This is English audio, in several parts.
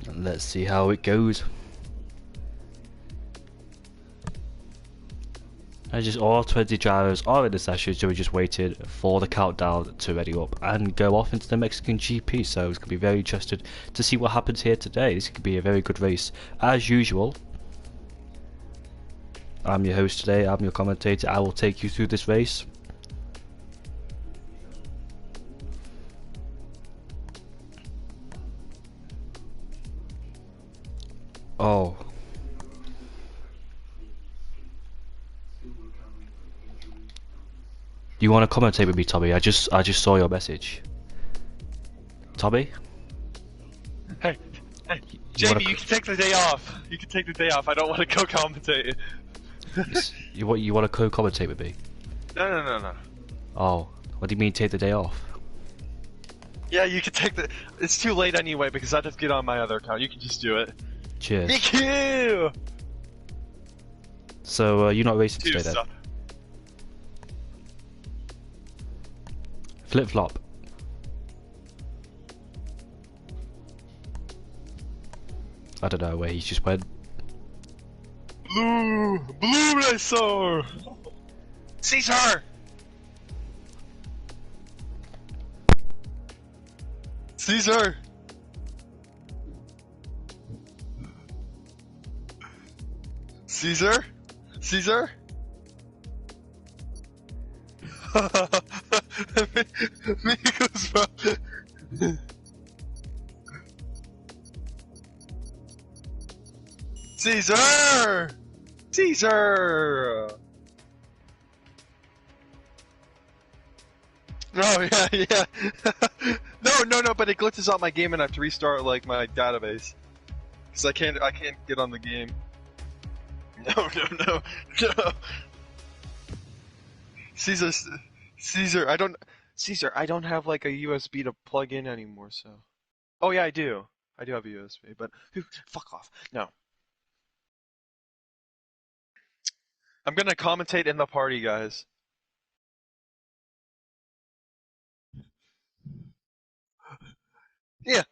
Let's see how it goes. And just all 20 drivers are in the session, so we just waited for the countdown to ready up and go off into the Mexican GP. So it's going to be very interested to see what happens here today. This could be a very good race as usual. I'm your host today, I'm your commentator. I will take you through this race. Oh. You want to commentate with me, Tommy? I just saw your message. Tommy? Hey, Jamie, you can take the day off. You can take the day off. I don't want to co-commentate. You want to co-commentate with me? No. Oh, what do you mean take the day off? Yeah, you can take the. It's too late anyway because I have to get on my other account. You can just do it. Cheers. Thank you. So you're not racing today then? Flip flop. I don't know where he's just went. Blue racer. Caesar. Caesar. Caesar. Caesar. Amigos, bro. Caesar! Caesar! Oh yeah. No, but it glitches out my game and I have to restart like my database. Cause I can't get on the game. No. Caesar, I don't have like a USB to plug in anymore, so. Oh yeah, I do have a USB, but fuck off. No. I'm gonna commentate in the party, guys. Yeah.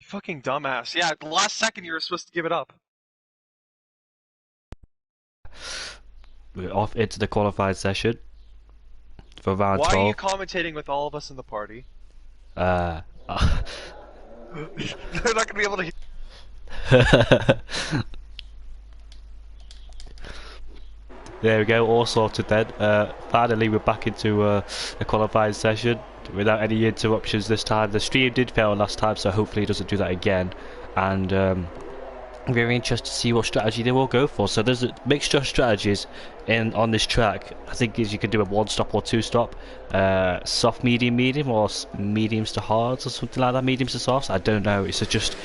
Fucking dumbass. Yeah, the last second you were supposed to give it up. We're off into the qualified session for round 12. Why are you commentating with all of us in the party? They're not gonna be able to hear. There we go, all sorted then. Finally we're back into the qualified session without any interruptions this time. The stream did fail last time, so hopefully it doesn't do that again. And very interested to see what strategy they will go for. So there's a mixture of strategies on this track. I think you can do a 1-stop or 2-stop, soft, medium, or mediums to hards or something like that, mediums to softs. I don't know. It's just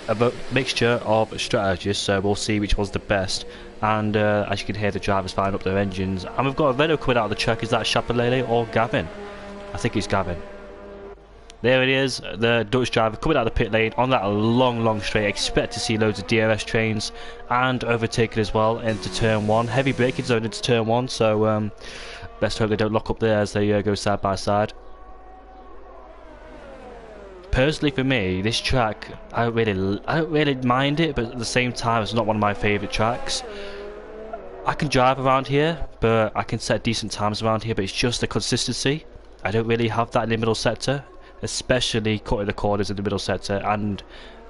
a mixture of strategies, so we'll see which one's the best. And as you can hear, the drivers firing up their engines. And we've got a Renault coming out of the track. Is that Chapelele or Gavin? I think it's Gavin. There it is, the Dutch driver coming out of the pit lane on that long straight. Expect to see loads of DRS trains and overtaken as well into turn 1. Heavy braking zone into turn 1, so best hope they don't lock up there as they go side by side. Personally, for me, this track, I don't really mind it, but at the same time, it's not one of my favourite tracks. I can drive around here, but I can set decent times around here, but it's just the consistency. I don't really have that in the middle sector, especially cutting the corners in the middle sector, and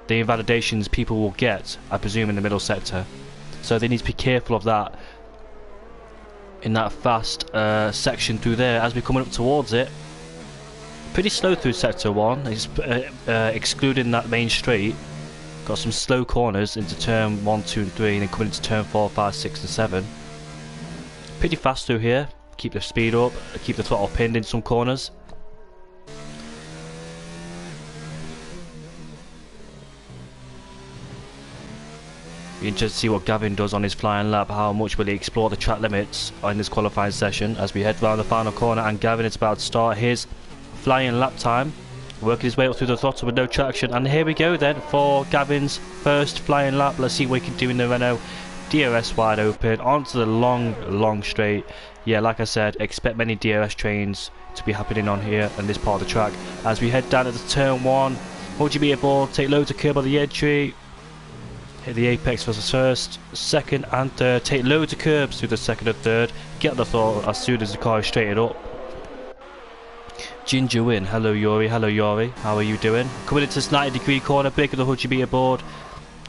the invalidations people will get, I presume, in the middle sector. So they need to be careful of that in that fast section through there. As we're coming up towards it, pretty slow through sector 1, excluding that main straight. Got some slow corners into turn 1, 2 and 3, and then coming into turn 4, 5, 6 and 7. Pretty fast through here. Keep the speed up, keep the throttle pinned in some corners. Be interested to see what Gavin does on his flying lap. How much will he explore the track limits in this qualifying session as we head round the final corner, and Gavin is about to start his flying lap time, working his way up through the throttle with no traction. And here we go then for Gavin's first flying lap. Let's see what he can do in the Renault. DRS wide open, onto the long straight. Yeah, like I said, expect many DRS trains to be happening on here and this part of the track. As we head down to the turn 1, hold your meter ball, take loads of curb on the entry, hit the apex for the first, second and third, take loads of curbs through the second and third, get the throttle as soon as the car is straightened up. Ginger win. Hello Yuri, how are you doing? Coming into this 90-degree corner, breaking the 100 meter board,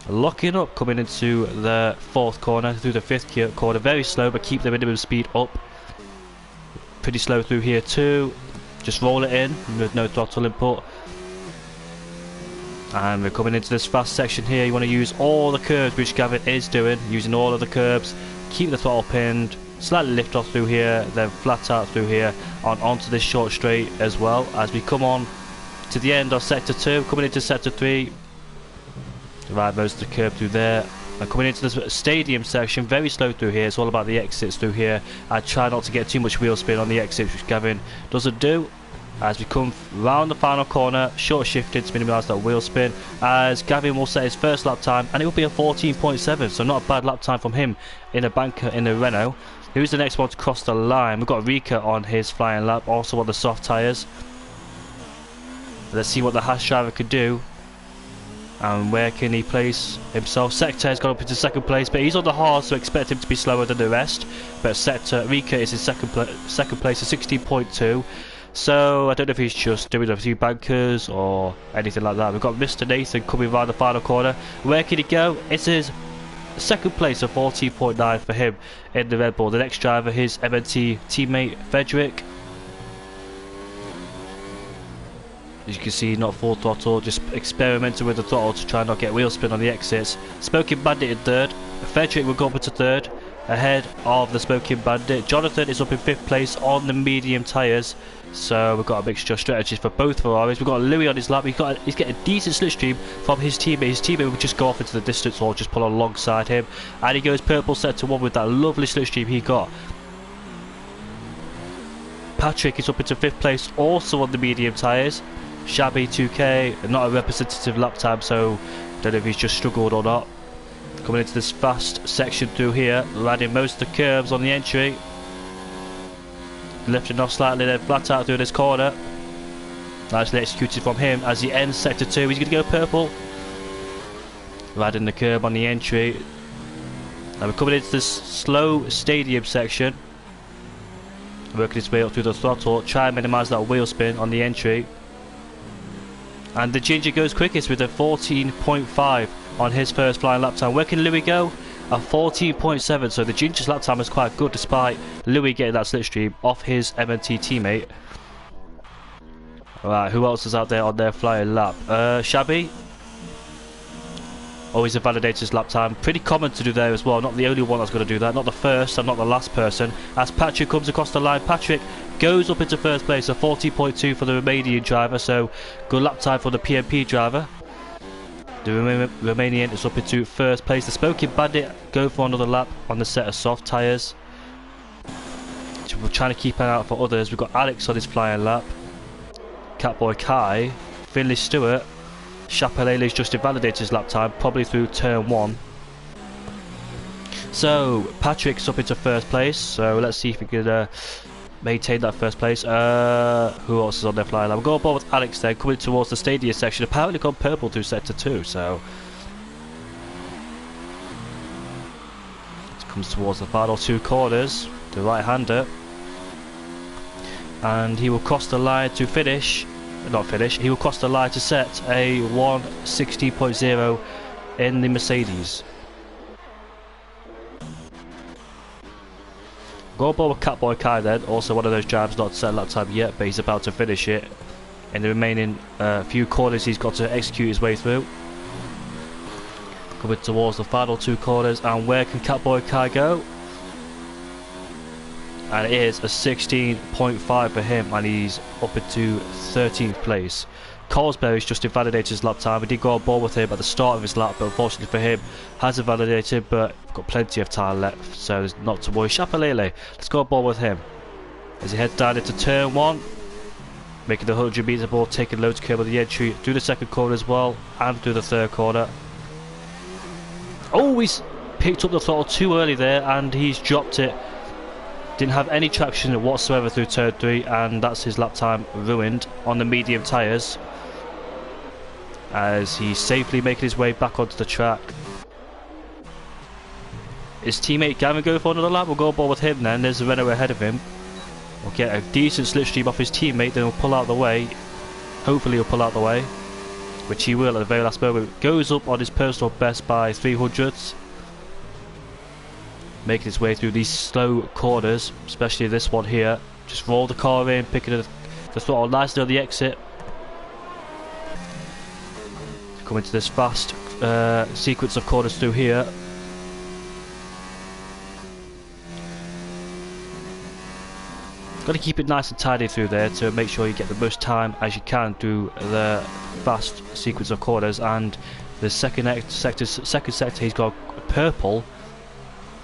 locking up, coming into the 4th corner, through the 5th corner, very slow but keep the minimum speed up. Pretty slow through here too, just roll it in with no throttle input. And we're coming into this fast section here. You want to use all the curbs, which Gavin is doing, using all of the curbs, keep the throttle pinned, slightly lift off through here, then flat out through here, onto this short straight as well. As we come on to the end of sector 2, coming into sector 3, ride most of the curb through there, and coming into this stadium section, very slow through here. It's all about the exits through here. I try not to get too much wheel spin on the exits, which Gavin doesn't do. As we come round the final corner, short shifted to minimise that wheel spin, as Gavin will set his first lap time, and it will be a 14.7, so not a bad lap time from him in a banker in the Renault. Who's the next one to cross the line? We've got Rika on his flying lap, also on the soft tyres. Let's see what the Haas driver could do, and where can he place himself. Sector has got up into 2nd place, but he's on the hard, so expect him to be slower than the rest. But Rika is in second place at 16.2. So I don't know if he's just doing a few bankers or anything like that. We've got Mr. Nathan coming around the final corner. Where can he go? It's his 2nd place of 14.9 for him in the Red Bull. The next driver, his MNT teammate Frederick. As you can see, not full throttle, just experimenting with the throttle to try and not get wheel spin on the exits. Smoking Bandit in 3rd. Frederick will go up into 3rd, ahead of the Smoking Bandit. Jonathan is up in 5th place on the medium tyres. So we've got a mixture of strategies for both Ferraris. We've got Louis on his lap. He's getting a decent slipstream from his teammate. His teammate will just go off into the distance or just pull alongside him. And he goes purple sector 1 with that lovely slipstream he got. Patrick is up into 5th place, also on the medium tyres. Shabby 2K, not a representative lap time, so don't know if he's just struggled or not. Coming into this fast section through here, riding most of the curves on the entry. Lifting off slightly, then flat out through this corner. Nicely executed from him as he ends sector 2. He's going to go purple. Riding the curb on the entry. And we're coming into this slow stadium section. Working his way up through the throttle. Try and minimise that wheel spin on the entry. And the Ginger goes quickest with a 14.5 on his first flying lap time. Where can Louis go? A 14.7, so the Ginger's lap time is quite good despite Louis getting that slipstream off his MNT teammate. Alright, who else is out there on their flying lap? Shabby. Always invalidates his lap time. Pretty common to do there as well. Not the only one that's going to do that. Not the first and not the last person. As Patrick comes across the line, Patrick goes up into 1st place. A 40.2 for the Romanian driver. So good lap time for the PMP driver. The Romanian is up into 1st place. The Smoking Bandit go for another lap on the set of soft tyres. So we're trying to keep an eye out for others. We've got Alex on his flying lap. Catboy Kai. Finley Stewart. Chapelele's just invalidated his lap time, probably through turn 1. So Patrick's up into 1st place, so let's see if we can maintain that 1st place. Who else is on their flying lap? We'll go aboard with Alex then, coming towards the stadium section. Apparently gone purple through sector 2, so it comes towards the final 2 corners, the right-hander, and he will cross the line to finish. Not finish, he will cross the line to set a 160.0 in the Mercedes. Go aboard with Catboy Kai then, also one of those drivers not set lap time yet, but he's about to finish it. In the remaining few corners he's got to execute his way through. Coming towards the final 2 corners, and where can Catboy Kai go? And it is a 16.5 for him, and he's up into 13th place. Colesberry's just invalidated his lap time. We did go on board with him at the start of his lap, but unfortunately for him, has invalidated, but we've got plenty of time left, so there's not to worry. Chapelele, let's go on board with him. As he heads down into turn 1, making the 100 metre ball, taking loads of curb on the entry, through the 2nd corner as well, and through the 3rd corner. Oh, he's picked up the throttle too early there and he's dropped it. Didn't have any traction whatsoever through turn 3, and that's his lap time ruined on the medium tyres, as he's safely making his way back onto the track. His teammate Gavin go for another lap. We'll go aboard with him then. There's a Renault ahead of him. We'll get a decent slipstream off his teammate, then he'll pull out the way. Hopefully he'll pull out the way, which he will at the very last moment. Goes up on his personal best by 300ths. Making his way through these slow corners, especially this one here. Just roll the car in, picking the throttle nicely on the exit. Coming to this fast sequence of corners through here. Got to keep it nice and tidy through there to make sure you get the most time as you can through the fast sequence of corners. And the second sector he's got purple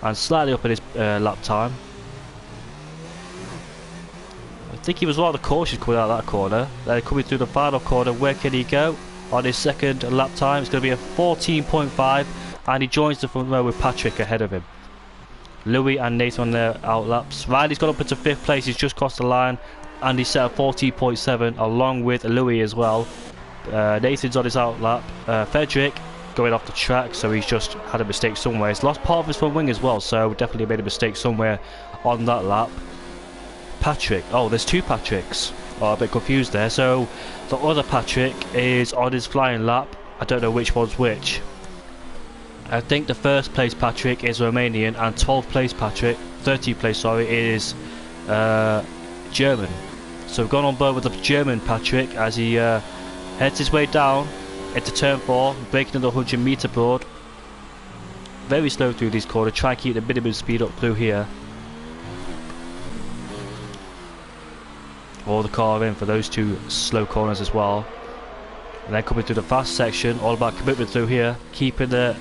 and slightly up in his lap time. I think he was rather cautious coming out of that corner. Then coming through the final corner, where can he go? On his second lap time, it's going to be a 14.5, and he joins the front row with Patrick ahead of him. Louis and Nathan on their outlaps. Riley's got up into 5th place, he's just crossed the line, and he's set a 14.7 along with Louis as well. Nathan's on his outlap. Frederick going off the track, so he's just had a mistake somewhere. He's lost part of his front wing as well, so definitely made a mistake somewhere on that lap. Patrick, oh, there's two Patricks. Oh, a bit confused there. So the other Patrick is on his flying lap. I don't know which one's which. I think the 1st place Patrick is Romanian, and 12th place Patrick, 13th place sorry, is German. So we've gone on board with the German Patrick as he heads his way down into turn 4, breaking the 100-meter board. Very slow through these corners, try and keep the minimum speed up through here. Roll the car in for those two slow corners as well. And then coming through the fast section, all about commitment through here, keeping the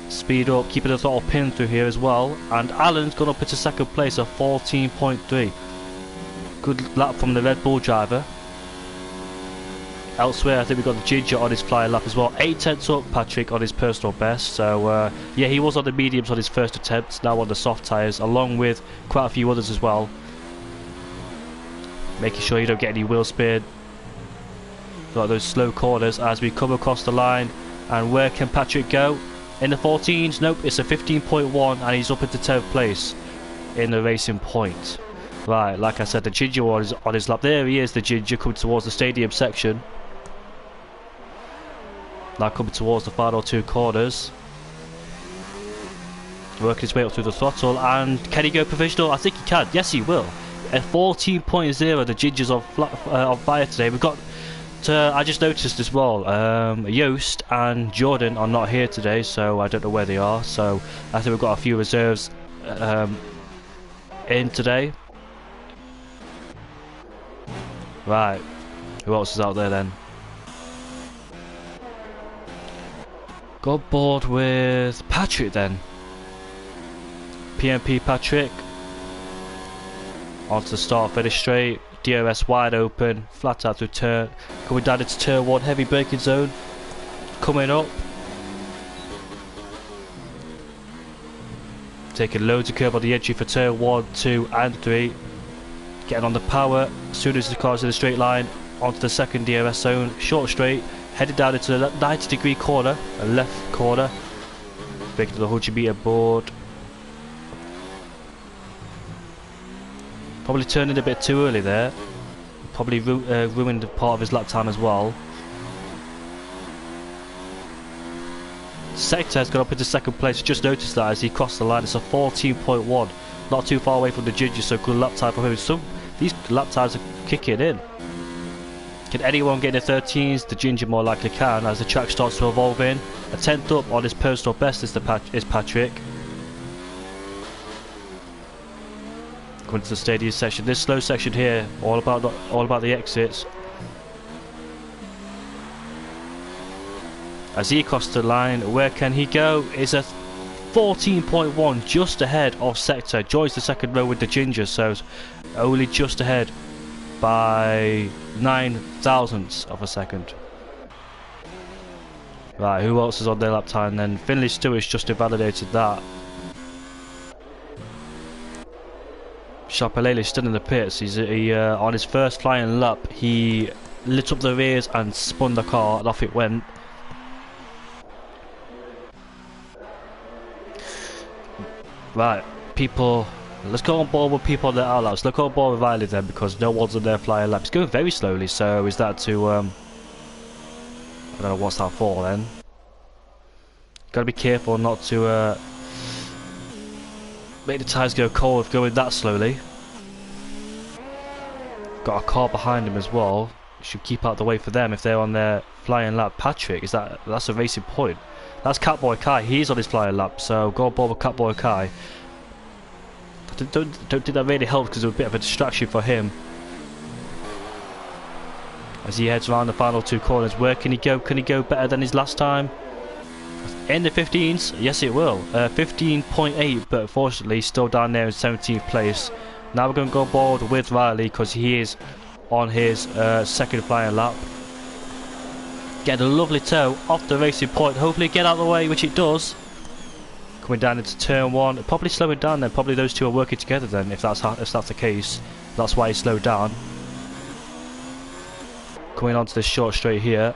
speed up, keeping the throttle pinned through here as well. And Alan's gone up into 2nd place at 14.3. Good lap from the Red Bull driver. Elsewhere, I think we've got the Ginger on his flying lap as well. 8/10 up, Patrick on his personal best. So, yeah, he was on the mediums on his first attempt, now on the soft tyres, along with quite a few others as well. Making sure you don't get any wheel spin. Got those slow corners as we come across the line. And where can Patrick go? In the 14s? Nope, it's a 15.1, and he's up into 10th place in the racing point. Right, like I said, the Ginger was on his lap. There he is, the Ginger, coming towards the stadium section. Now coming towards the final 2 corners. Working his way up through the throttle, and can he go provisional? I think he can. Yes, he will. At 14.0, the Ginger's on fire today. We've got, I just noticed as well, Joost and Jordan are not here today, so I don't know where they are. So I think we've got a few reserves in today. Right, who else is out there then? Got bored with Patrick then. PMP Patrick. Onto the start finish straight. DRS wide open. Flat out through turn. Coming down into turn 1. Heavy braking zone. Coming up. Taking loads of curb on the entry for turn 1, 2 and 3. Getting on the power. As soon as the car's in the straight line. Onto the 2nd DRS zone. Short straight. Headed down into the 90-degree corner, a left corner, breaking to the 100-meter board. Probably turned in a bit too early there. Probably ruined part of his lap time as well. Sector has got up into 2nd place. Just noticed that as he crossed the line. It's a 14.1, not too far away from the Ginger, so good lap time for him. These lap times are kicking in. Can anyone get in the 13s? The Ginger more likely can, as the track starts to evolve in. A 10th up on his personal best is Patrick. Coming to the stadium section. This slow section here, all about the exits. As he crosses the line, where can he go? It's a 14.1, just ahead of Sector. Joins the 2nd row with the Ginger, so only just ahead by 9,000ths of a second. Right, who else is on their lap time then? Finley Stewart's just invalidated that. Chapelele stood in the pits. He on his first flying lap, he lit up the rears and spun the car, and off it went. Right, people, let's go on board with people on their outlaps. Let's go on board with Riley then, because no one's on their flying lap. It's going very slowly, so is that to, I don't know what's that for then. Gotta be careful not to make the tyres go cold if going that slowly. Got a car behind him as well. Should keep out the way for them if they're on their flying lap. Patrick, that's a racing point. That's Catboy Kai, he's on his flying lap, so go on board with Catboy Kai. Don't think that really helps because it was a bit of a distraction for him. As he heads around the final 2 corners, where can he go? Can he go better than his last time? In the 15s? Yes it will. 15.8, but unfortunately still down there in 17th place. Now we're going to go on board with Riley because he is on his second flying lap. Get a lovely toe off the racing point, hopefully get out of the way, which it does. Coming down into turn 1, probably slowing down then, probably those two are working together then, if that's the case. That's why he slowed down. Coming onto the short straight here.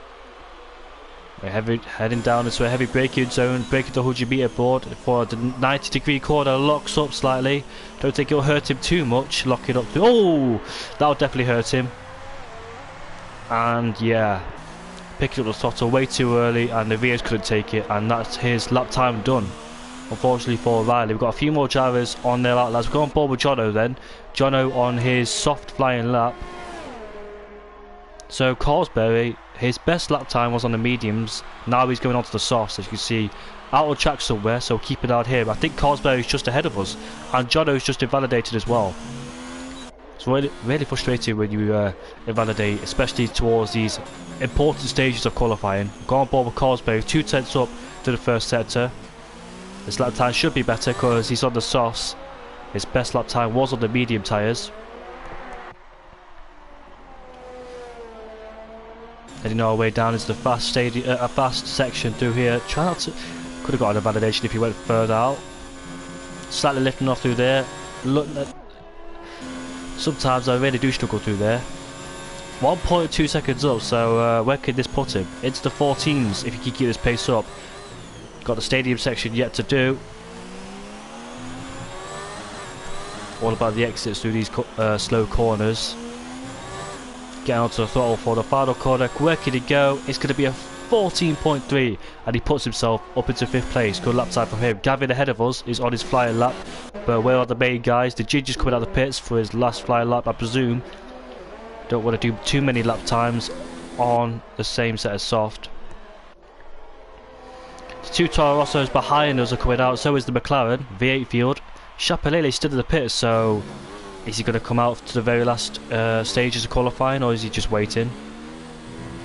We're heading down into a heavy braking zone, breaking the 100 meter board for the 90-degree corner, locks up slightly. Don't think it'll hurt him too much, locking up. Oh, that'll definitely hurt him. And yeah, picking up the throttle way too early, and the Vias couldn't take it, and that's his lap time done. Unfortunately for Riley, we've got a few more drivers on their outlets. We've got on board with Jono then. Jono on his soft flying lap. So Carsberry, his best lap time was on the mediums. Now he's going on to the softs, as you can see, out of track somewhere, so keep it out here. I think Carsberry is just ahead of us, and Jono's just invalidated as well. It's really frustrating when you invalidate, especially towards these important stages of qualifying. Go on board with Carsberry, 2 tenths up to the first sector. His lap time should be better because he's on the softs. His best lap time was on the medium tyres. Heading our way down into the fast section through here. Try not to. Could have got a validation if he went further out. Slightly lifting off through there. Look, sometimes I really do struggle through there. 1.2 seconds up, so where could this put him? Into the 14s if he can keep this pace up. Got the stadium section yet to do. All about the exits through these slow corners. Getting onto the throttle for the final corner. Where can he go? It's going to be a 14.3, and he puts himself up into 5th place. Good lap time for him. Gavin ahead of us is on his flying lap, but where are the main guys? The Ginger's coming out of the pits for his last flying lap, I presume. Don't want to do too many lap times on the same set of soft. The 2 Toro Rossos behind us are coming out, so is the McLaren V8 field. Chapelele stood in the pits, so is he going to come out to the very last stages of qualifying, or is he just waiting?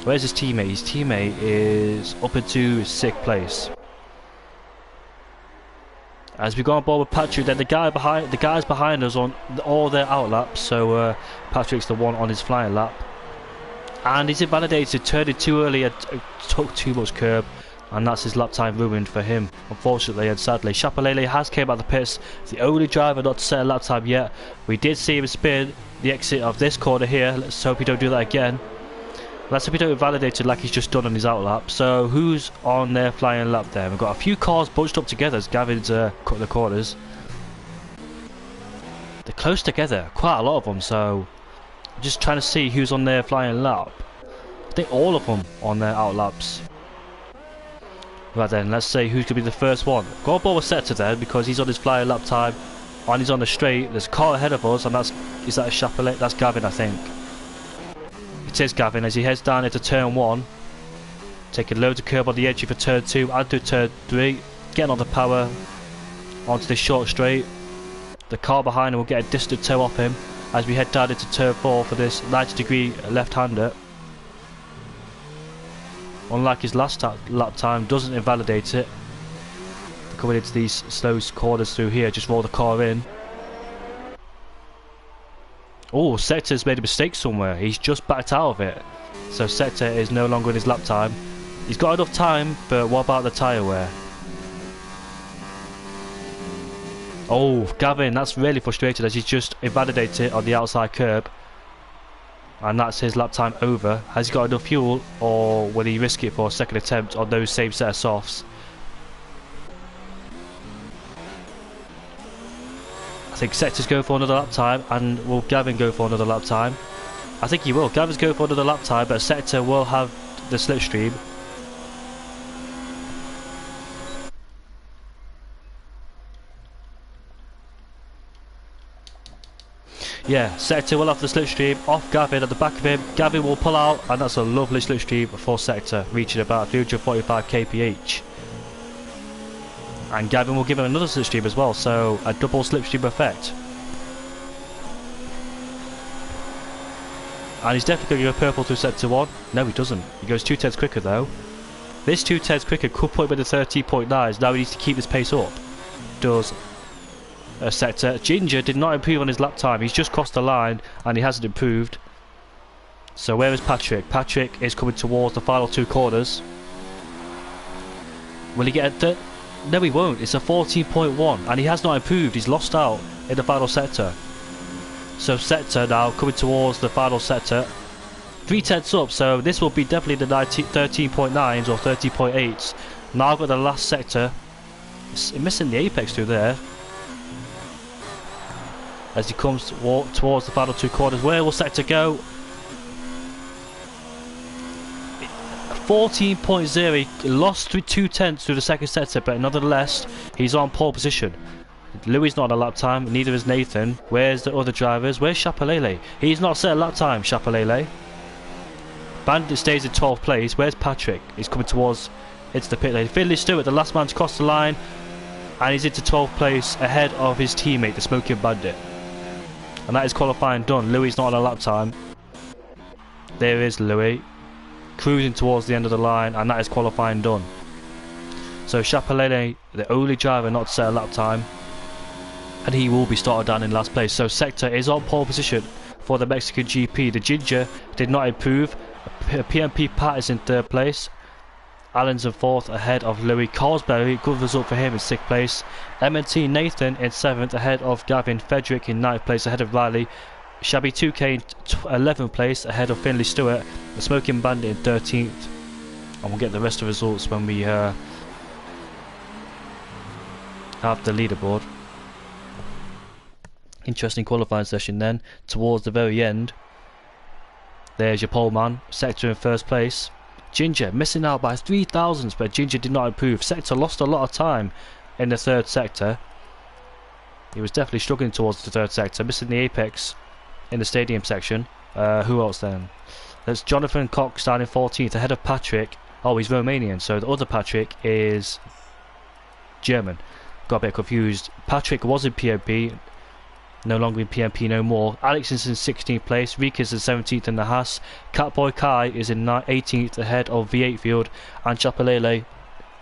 Where's his teammate? His teammate is up into 6th place. As we go on board with Patrick, then the guys behind us on all their outlaps, so Patrick's the one on his flying lap. And he's invalidated, turned it too early and took too much curb. And that's his lap time ruined for him, unfortunately and sadly. Chapelele has came out the pits, the only driver not to set a lap time yet. We did see him spin the exit of this corner here. Let's hope he don't do that again. Let's hope he don't invalidate it like he's just done on his outlap. So who's on their flying lap there? We've got a few cars bunched up together as Gavin's cut the corners. They're close together, quite a lot of them, so I'm just trying to see who's on their flying lap. I think all of them on their outlaps. Right then, let's see who's going to be the first one. Go on board with Sector then, because he's on his flying lap time, and he's on the straight. There's a car ahead of us, and is that a Chapelele? That's Gavin, I think. It is Gavin as he heads down into turn 1. Taking loads of curb on the edge for turn 2 and through turn 3. Getting on the power onto this short straight. The car behind him will get a distant toe off him as we head down into turn 4 for this 90-degree left-hander. Unlike his last lap time, doesn't invalidate it. Coming into these slow corners through here, just roll the car in. Oh, Sector's made a mistake somewhere. He's just backed out of it. So Sector is no longer in his lap time. He's got enough time, but what about the tyre wear? Oh, Gavin, that's really frustrated as he's just invalidated on the outside curb. And that's his lap time over. Has he got enough fuel, or will he risk it for a second attempt on those same set of softs? I think Sector's going for another lap time, and will Gavin go for another lap time? I think he will. Gavin's going for another lap time, but Sector will have the slipstream. Yeah, Sector will have the slipstream off Gavin at the back of him. Gavin will pull out, and that's a lovely slipstream for Sector, reaching about 345 kph. And Gavin will give him another slipstream as well, so a double slipstream effect. And he's definitely going to go purple through Sector 1. No, he doesn't. He goes 2/10 quicker though. This 2/10 quicker could put him in the 13.9s. Now he needs to keep this pace up. Does Sector. Ginger did not improve on his lap time. He's just crossed the line and he hasn't improved. So where is Patrick? Patrick is coming towards the final two corners. Will he get it? No, he won't. It's a 14.1 and he has not improved. He's lost out in the final sector. So Sector now coming towards the final sector. 3/10 up, so this will be definitely the 13.9s or 13.8s. Now I've got the last sector. It's missing the apex through there. As he comes towards the final two corners. Where will Sector go? 14.0. He lost 2/10 through the second sector, but nonetheless, he's on pole position. Louis not on a lap time, neither is Nathan. Where's the other drivers? Where's Chapelele? He's not set a lap time, Chapelele. Bandit stays in 12th place. Where's Patrick? He's coming towards into the pit lane. Finley Stewart, the last man to cross the line, and he's into 12th place ahead of his teammate, the Smoking Bandit. And that is qualifying done. Louis not on a lap time. There is Louis, cruising towards the end of the line, and that is qualifying done. So Chapelele, the only driver not to set a lap time, and he will be started down in last place. So Sector is on pole position for the Mexican GP. The Ginger did not improve. PMP Pat is in third place. Allen's in fourth ahead of Louis. Carsberry, good result for him in sixth place. M&T Nathan in seventh ahead of Gavin. Frederick in ninth place ahead of Riley. Shabby 2K in 11th place ahead of Finley Stewart. The Smoking Bandit in 13th. And we'll get the rest of the results when we have the leaderboard. Interesting qualifying session then. Towards the very end, there's your pole man. Sector in first place. Ginger missing out by 3 thousandths, but Ginger did not improve. Sector lost a lot of time in the third sector. He was definitely struggling towards the third sector, missing the apex in the stadium section. Who else then? There's Jonathan Cox starting 14th ahead of Patrick. Oh, he's Romanian, so the other Patrick is German. Got a bit confused. Patrick was in PMP, no longer in PMP no more. Alex is in 16th place. Rika is in 17th in the Haas. Catboy Kai is in 18th ahead of V8 Field. And Chapelele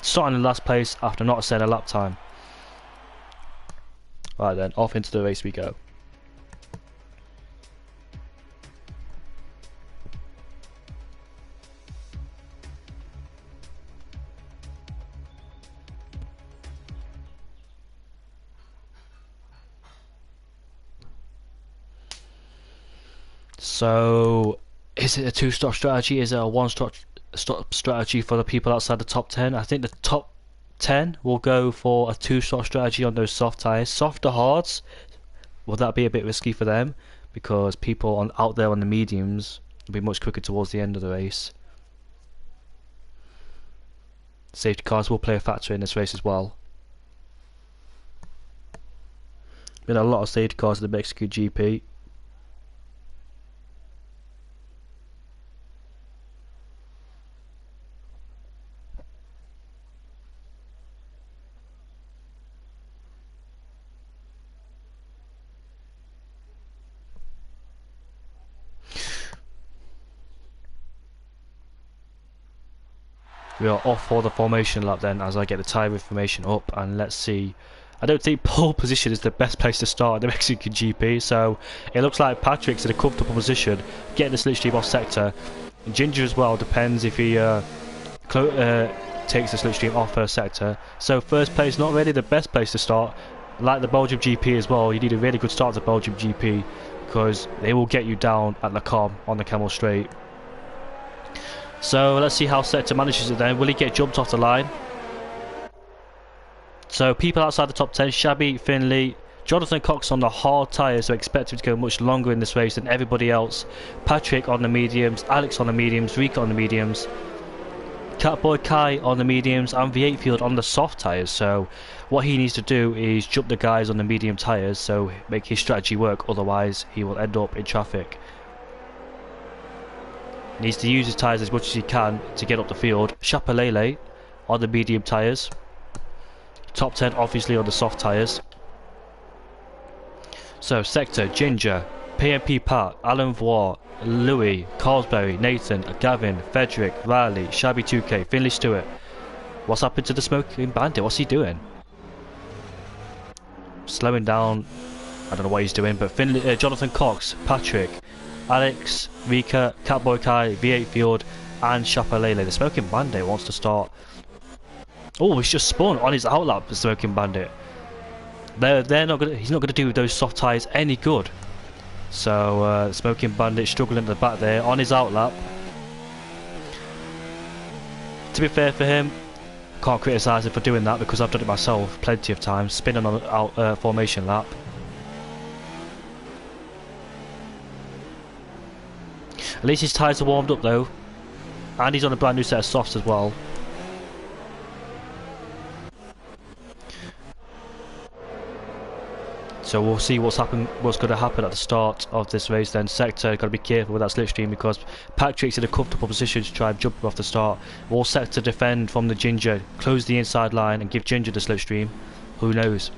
starting in last place after not setting a lap time. Right then, off into the race we go. So, is it a two-stop strategy? Is it a one-stop strategy for the people outside the top 10? I think the top 10 will go for a two-stop strategy on those soft tyres. Soft to hards, will that be a bit risky for them? Because people out there on the mediums will be much quicker towards the end of the race. Safety cars will play a factor in this race as well. Been a lot of safety cars in the Mexican GP. We are off for the formation lap then, as I get the tyre information up, and let's see. I don't think pole position is the best place to start in the Mexican GP, so it looks like Patrick's in a comfortable position, getting the slipstream off Sector. And Ginger as well, depends if he takes the slipstream off her Sector. So first place, not really the best place to start. like the Belgium GP as well, you need a really good start to the Belgium GP because they will get you down at the Com on the Camel Straight. So let's see how Sector manages it then. Will he get jumped off the line? So people outside the top 10, Shabby, Finley, Jonathan Cox on the hard tyres, so expect him to go much longer in this race than everybody else. Patrick on the mediums, Alex on the mediums, Rika on the mediums, Catboy Kai on the mediums, and V8 Field on the soft tyres. So what he needs to do is jump the guys on the medium tyres, so make his strategy work, otherwise he will end up in traffic. He needs to use his tyres as much as he can to get up the field. Chapelele on the medium tyres. Top 10 obviously on the soft tyres. So Sector, Ginger, PMP Pat, Alan Voir, Louis, Carlsberry, Nathan, Gavin, Frederick, Riley, Shabby 2K, Finley Stewart. What's happened to the Smoking Bandit? What's he doing? Slowing down. I don't know what he's doing, but Finley, Jonathan Cox, Patrick, Alex, Rika, Catboy Kai, V8 Field, and Chapelele. The Smoking Bandit wants to start. Oh, he's just spun on his outlap, the Smoking Bandit. They're not gonna. He's not gonna do those soft tyres any good. So Smoking Bandit struggling at the back there on his outlap. To be fair for him, can't criticise him for doing that because I've done it myself plenty of times, spinning on an formation lap. At least his tyres are warmed up though, and he's on a brand new set of softs as well. So we'll see what's going to happen at the start of this race then. Sector, got to be careful with that slipstream because Patrick's in a comfortable position to try and jump off the start. Will Sector defend from the Ginger, close the inside line and give Ginger the slipstream? Who knows?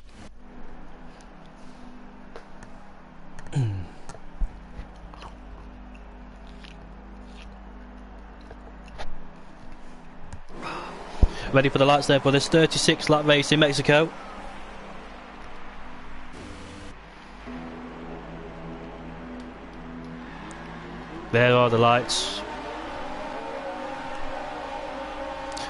Ready for the lights there for this 36 lap race in Mexico. There are the lights.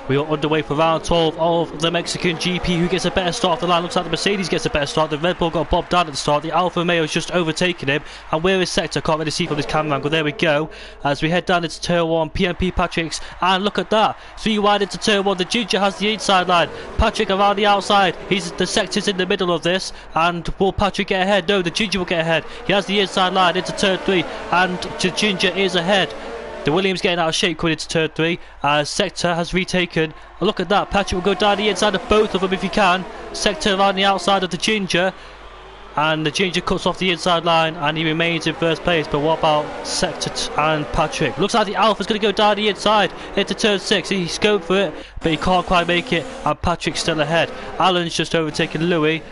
We are underway for round 12 of the Mexican GP. Who gets a better start off the line? Looks like the Mercedes gets a better start. The Red Bull got bobbed down at the start. The Alfa Romeo's just overtaken him. And where is Sector? Can't really see from this camera angle. There we go. As we head down into turn 1, PMP Patrick's. And look at that. 3 wide into turn 1. The Ginger has the inside line. Patrick around the outside. The Sector's in the middle of this. And will Patrick get ahead? No, the Ginger will get ahead. He has the inside line into turn 3. And the Ginger is ahead. The Williams getting out of shape coming into turn 3 as Sector has retaken. Look at that, Patrick will go down the inside of both of them if he can. Sector around the outside of the Ginger, and the Ginger cuts off the inside line and he remains in first place. But what about Sector and Patrick? Looks like the Alpha's going to go down the inside into turn 6. He's going for it but he can't quite make it, and Patrick's still ahead. Alan's just overtaken Louis.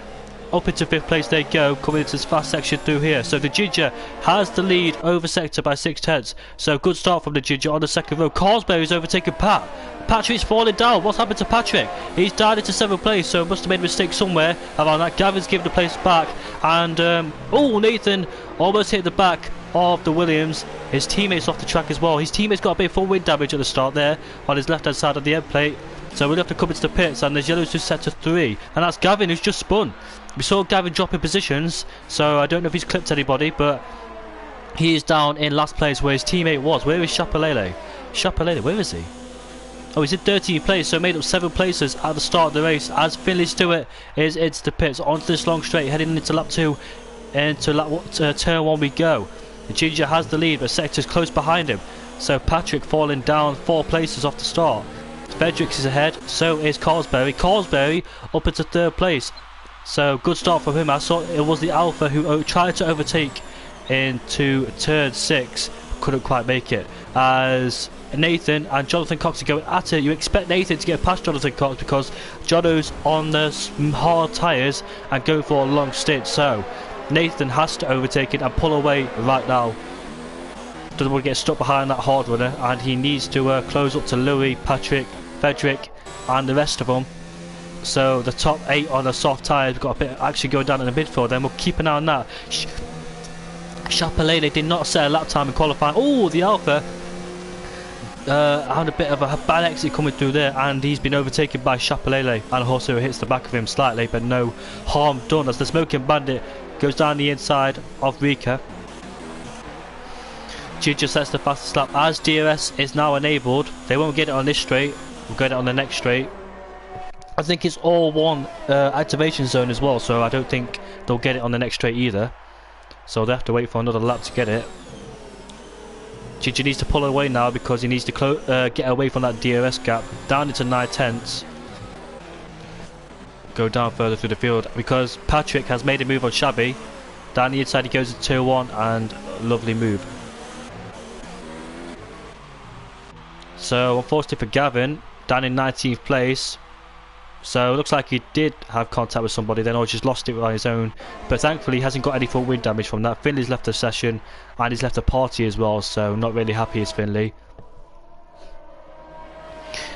Up into 5th place they go, coming into this fast section through here. So the Ginger has the lead over Sector by 6/10. So good start from the Ginger on the second row. Carlsberry's overtaken Pat. Patrick's falling down. What's happened to Patrick? He's down into 7th place, so must have made a mistake somewhere around that. Gavin's given the place back. And, oh, Nathan almost hit the back of the Williams. His teammates off the track as well. His teammates got a bit of full wind damage at the start there on his left-hand side of the end plate. So we'll have to come into the pits, and there's yellows just set to 3. And that's Gavin who's just spun. We saw Gavin dropping positions, so I don't know if he's clipped anybody, but he is down in last place where his teammate was. Where is Chapelele? Chapelele, where is he? Oh, he's in 13th place, so made up 7 places at the start of the race as Finley Stewart is into the pits, onto this long straight, heading into lap 2, into turn 1 we go. The Ginger has the lead, but Sector's close behind him, so Patrick falling down 4 places off the start. Fredericks is ahead, so is Carlsberry. Carlsberry up into 3rd place. So good start from him. I saw it was the Alpha who tried to overtake into turn 6, couldn't quite make it. As Nathan and Jonathan Cox are going at it. You expect Nathan to get past Jonathan Cox because Jono's on the hard tyres and go for a long stint. So Nathan has to overtake it and pull away right now. Doesn't want to get stuck behind that hard runner, and he needs to close up to Louis, Patrick, Frederick and the rest of them. So the top 8 on the soft tyres, we've got a bit of action going down in the midfield, then we'll keep an eye on that. Chapelele did not set a lap time in qualifying. Oh, the Alpha had a bit of a bad exit coming through there, and he's been overtaken by Chapelele, and also hits the back of him slightly, but no harm done as the Smoking Bandit goes down the inside of Rika. Ginger sets the fastest lap as DRS is now enabled. They won't get it on this straight, we'll get it on the next straight. I think it's all one activation zone as well, so I don't think they'll get it on the next straight either. So they have to wait for another lap to get it. Ginger needs to pull away now because he needs to get away from that DRS gap, down into 9/10. Go down further through the field because Patrick has made a move on Shabby. Down the inside he goes to Tier 1 and lovely move. So unfortunately for Gavin, down in 19th place. So it looks like he did have contact with somebody then, or just lost it on his own, but thankfully he hasn't got any full wind damage from that. Finley's left the session and he's left the party as well, so not really happy is Finley.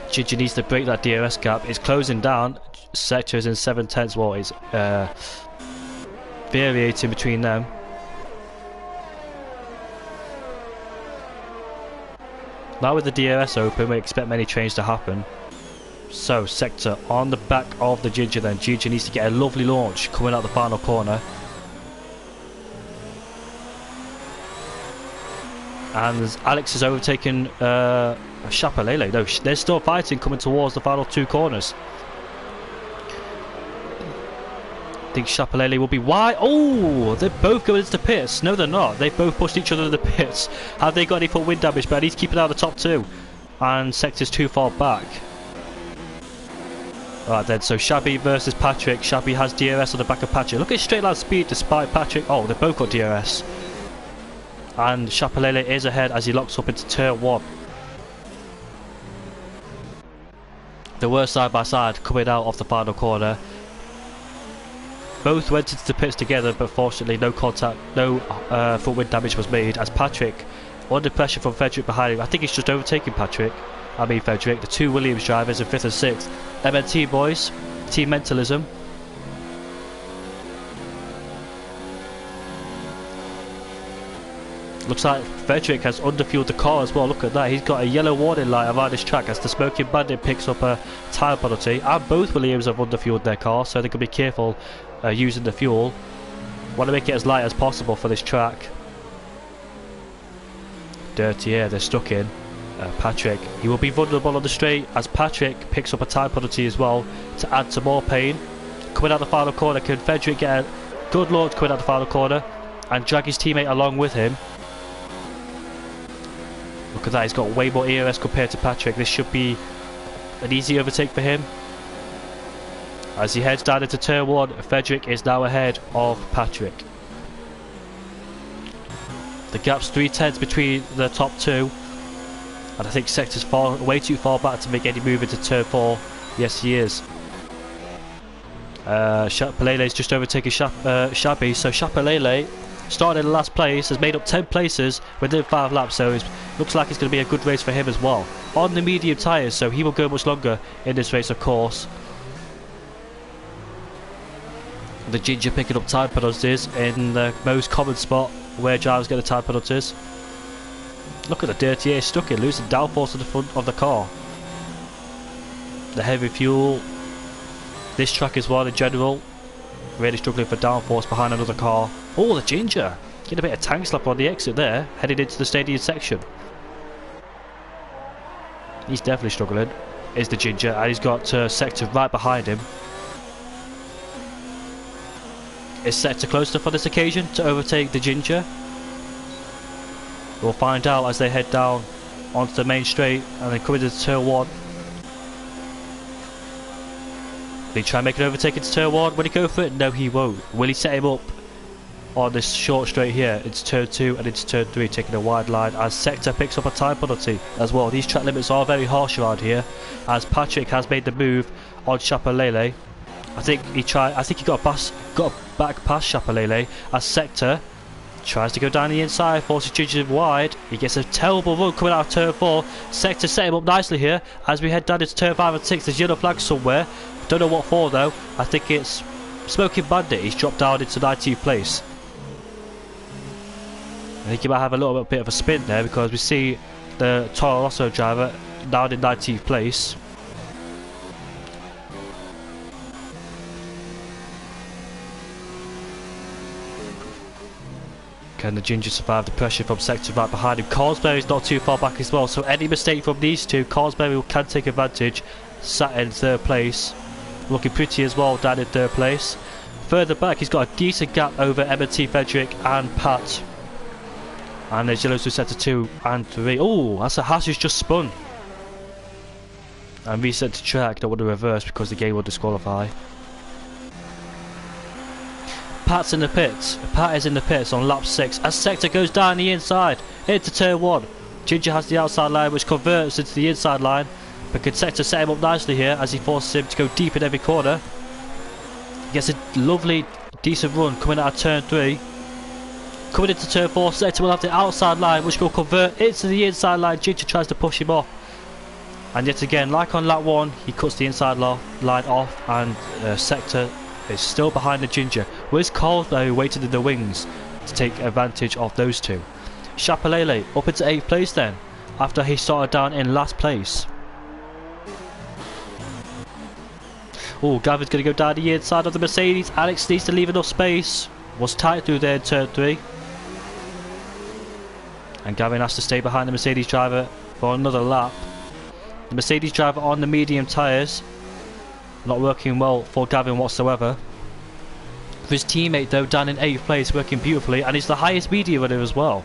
Ginger needs to break that DRS gap. It's closing down. Sector is in 7/10. Well, it's variating between them. Now with the DRS open, we expect many changes to happen. So Sector on the back of the Ginger then. Ginger needs to get a lovely launch coming out the final corner. And Alex has overtaken Chapelele. No, they're still fighting coming towards the final two corners. I think Chapelele will be wide. Oh, they're both going into the pits. No, they're not. They both pushed each other in the pits. Have they got any full wind damage? But he's keeping out the top two. And Sector's too far back. Alright then, so Shabby versus Patrick. Shabby has DRS on the back of Patrick. Look at his straight line speed despite Patrick. Oh, they both got DRS. And Chapelele is ahead as he locks up into Turn 1. They were side by side coming out of the final corner. Both went into the pits together, but fortunately no contact, no full wind damage was made as Patrick, under pressure from Frederick behind him. I think he's just overtaken Patrick. I mean Frederick, the two Williams drivers in 5th and 6th. MNT boys, team mentalism. Looks like Frederick has underfueled the car as well. Look at that, he's got a yellow warning light around this track as the Smoking Bandit picks up a tyre penalty. And both Williams have underfueled their car, so they can be careful using the fuel. Want to make it as light as possible for this track. Dirty air, they're stuck in. Patrick, he will be vulnerable on the straight as Patrick picks up a time penalty as well to add some more pain. Coming out the final corner, can Frederick get a good launch coming out the final corner and drag his teammate along with him? Look at that, he's got way more ERS compared to Patrick. This should be an easy overtake for him. As he heads down into Turn 1, Frederick is now ahead of Patrick. The gap's 3/10 between the top two. And I think Sector's way too far back to make any move into Turn 4. Yes, he is. Chapelele's just overtaken Shabby. So Chapelele, started in the last place, has made up 10 places within 5 laps. So it looks like it's going to be a good race for him as well. On the medium tyres, so he will go much longer in this race, of course. The Ginger picking up time penalties in the most common spot where drivers get the time penalties. Look at the dirty air stuck in, losing downforce to the front of the car. The heavy fuel. This track is one in general. Really struggling for downforce behind another car. Oh, the Ginger! Get a bit of tank slap on the exit there, heading into the stadium section. He's definitely struggling, is the Ginger, and he's got Sector right behind him. Is Sector close enough on this occasion to overtake the Ginger? We'll find out as they head down onto the main straight and then come into Turn 1. Will he try and make an overtake into Turn 1? Will he go for it? No, he won't. Will he set him up on this short straight here into Turn 2 and into Turn 3, taking a wide line as Sector picks up a time penalty as well. These track limits are very harsh around here as Patrick has made the move on Chapelele. I think he got back past Chapelele as Sector tries to go down the inside, forces Ginger wide. He gets a terrible run coming out of Turn 4. Sector set him up nicely here as we head down into Turn 5 and 6. There's yellow flags somewhere. Don't know what for though. I think it's Smoking Bandit. He's dropped down into 19th place. I think he might have a little bit of a spin there because we see the Toro Rosso driver, down in 19th place. Can the Ginger survive the pressure from sector right behind him? Carlsberry's not too far back as well, so any mistake from these two, Carlsberry can take advantage. Sat in 3rd place, looking pretty as well down in 3rd place. Further back, he's got a decent gap over M&T Frederick and Pat. And there's yellows to sector 2 and 3. Oh, that's a Haas who's just spun. And reset to track, don't want to reverse because the game will disqualify. Pat's in the pits. Pat is in the pits on lap 6 as sector goes down the inside into turn 1. Ginger has the outside line which converts into the inside line, but can sector set him up nicely here as he forces him to go deep in every corner. He gets a lovely decent run coming out of turn 3. Coming into turn 4, sector will have the outside line which will convert into the inside line. Ginger tries to push him off, and yet again, like on lap 1, he cuts the inside line off, and sector is still behind the Ginger. Where's Carlsberry waiting in the wings to take advantage of those two? Chapelele up into 8th place then, after he started down in last place. Oh, Gavin's going to go down the inside of the Mercedes. Alex needs to leave enough space. Was tight through there in turn 3. And Gavin has to stay behind the Mercedes driver for another lap. The Mercedes driver on the medium tyres, not working well for Gavin whatsoever. For his teammate though, down in 8th place, working beautifully, and he's the highest medium runner as well.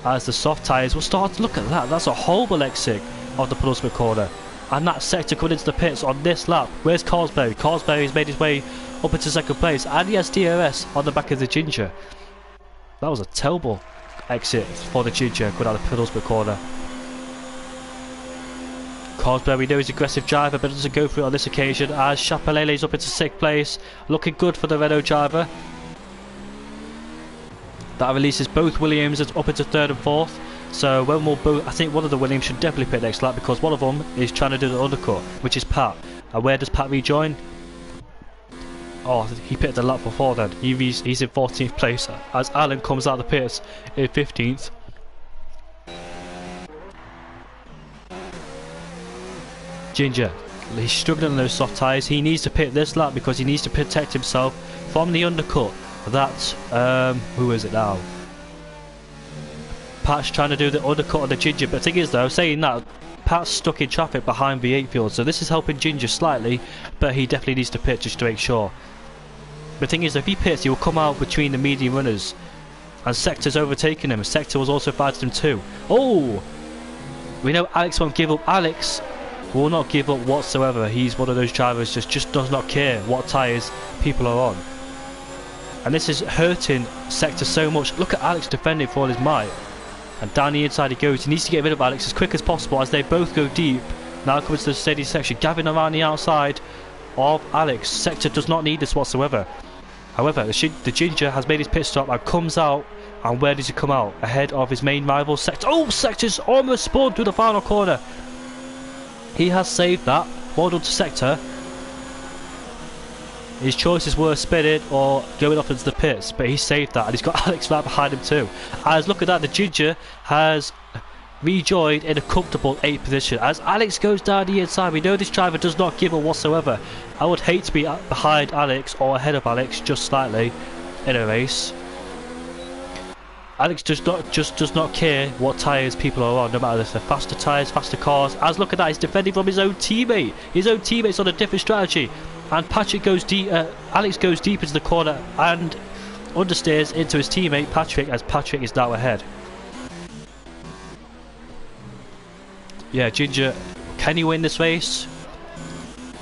As the soft tyres will start to look at that. That's a horrible exit of the penultimate corner. And that sector coming into the pits on this lap. Where's Carlsberry? Carlsberry's made his way up into 2nd place, and he has DRS on the back of the Ginger. That was a terrible exit for the Ginger going out the penultimate corner. Carlsberry, we know he's an aggressive driver, but doesn't go for it on this occasion as Chapelele's up into 6th place. Looking good for the Renault driver. That releases both Williams up into 3rd and 4th. So when we'll both, I think one of the Williams should definitely pit next lap because one of them is trying to do the undercut, which is Pat. And where does Pat rejoin? Oh, he pitted the lap before then. He's in 14th place as Alan comes out of the pits in 15th. Ginger, he's struggling on those soft tyres. He needs to pit this lap because he needs to protect himself from the undercut. That's, who is it now? Pat's trying to do the undercut on the Ginger, but the thing is though, saying that, Pat's stuck in traffic behind V8 field, so this is helping Ginger slightly, but he definitely needs to pit just to make sure. The thing is, if he pits, he will come out between the medium runners, and Sector's overtaking him. Sector was also fighting him too. Oh! We know Alex won't give up. Alex will not give up whatsoever. He's one of those drivers just does not care what tyres people are on. And this is hurting Sector so much. Look at Alex defending for all his might. And down the inside he goes. He needs to get rid of Alex as quick as possible as they both go deep. Now comes to the steady section. Gavin around the outside of Alex. Sector does not need this whatsoever. However, the Ginger has made his pit stop and comes out. And where does he come out? Ahead of his main rival, Sector. Oh, Sector's almost spun through the final corner. He has saved that. Well done to Sector. His choices were spinning or going off into the pits, but he saved that, and he's got Alex right behind him too. As look at that, the Ginger has rejoined in a comfortable 8th position. As Alex goes down the inside, we know this driver does not give up whatsoever. I would hate to be behind Alex or ahead of Alex just slightly in a race. Alex does not care what tyres people are on, no matter if they're faster tyres, faster cars. As look at that, he's defending from his own teammate. His own teammate's on a different strategy. And Patrick goes deep. Alex goes deep into the corner and understeers into his teammate Patrick, as Patrick is now ahead. Yeah, Ginger, can he win this race?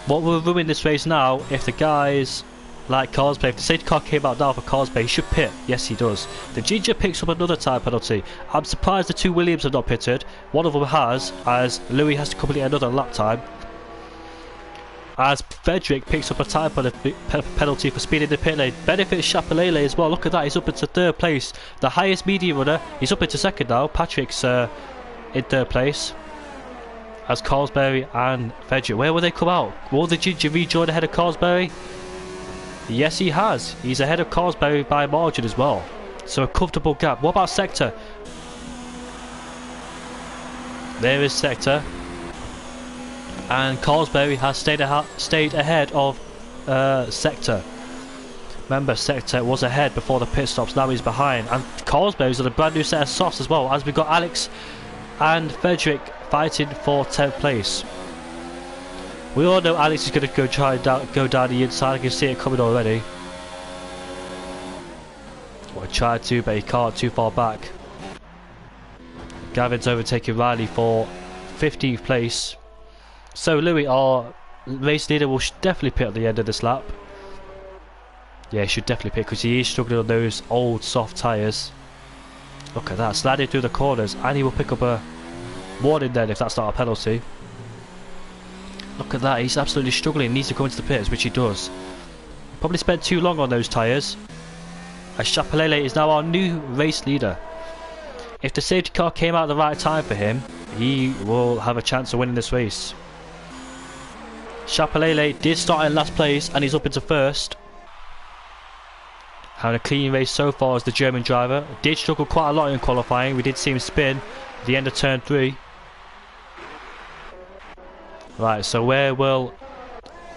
What will ruin this race now if the guys like Carlsberg, if the safety car came out now for Carlsberg, he should pit. Yes, he does. The Ginger picks up another tyre penalty. I'm surprised the two Williams have not pitted. One of them has, as Louis has to complete another lap time. As Frederick picks up a tyre penalty for speeding the pit lane. Benefits Chapelele as well. Look at that, he's up into 3rd place. The highest medium runner, he's up into 2nd now. Patrick's in 3rd place. As Carlsberry and Frederick, where will they come out? Will the Ginger rejoin ahead of Carlsberry? Yes, he has. He's ahead of Carlsberry by a margin as well. So a comfortable gap. What about Sector? There is Sector. And Carlsberry has stayed ahead of Sector. Remember, Sector was ahead before the pit stops, now he's behind. And Carlsberry's on a brand new set of softs as well, as we've got Alex and Frederick fighting for 10th place. We all know Alex is going to go down the inside. I can see it coming already. Well, he tried to, but he can't, too far back. Gavin's overtaking Riley for 15th place. So Louis, our race leader, will definitely pit at the end of this lap. Yeah, he should definitely pit because he is struggling on those old soft tyres. Look at that, sliding through the corners, and he will pick up a warning then if that's not a penalty. Look at that, he's absolutely struggling, he needs to go into the pits, which he does. Probably spent too long on those tyres. As Chapelele is now our new race leader. If the safety car came out at the right time for him, he will have a chance of winning this race. Chapelele did start in last place and he's up into first. Having a clean race so far as the German driver. Did struggle quite a lot in qualifying, we did see him spin at the end of turn 3. Right, so where will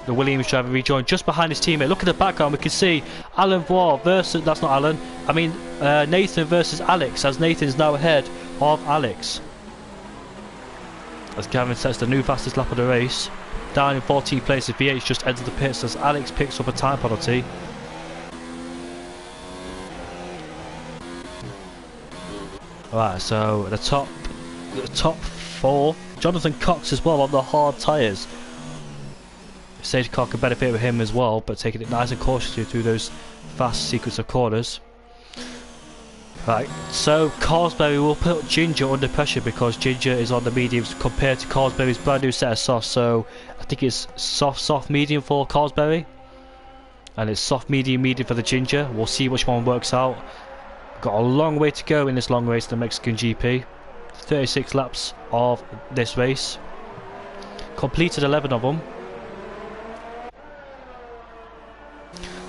the Williams driver rejoin? Just behind his teammate. Look at the background, we can see Alan Voir versus, that's not Alan, I mean Nathan versus Alex, as Nathan's now ahead of Alex. As Gavin sets the new fastest lap of the race. Down in 14th place as VH just entered the pits as Alex picks up a time penalty. Right, so the top 4. Jonathan Cox as well on the hard tyres. Safety car can benefit with him as well, but taking it nice and cautiously through those fast sequence of corners. Right, so Carlsberry will put Ginger under pressure because Ginger is on the mediums compared to Carlsberry's brand new set of softs. So I think it's soft, medium for Carlsberry, and it's soft, medium for the Ginger. We'll see which one works out. Got a long way to go in this long race, the Mexican GP. 36 laps of this race. Completed 11 of them.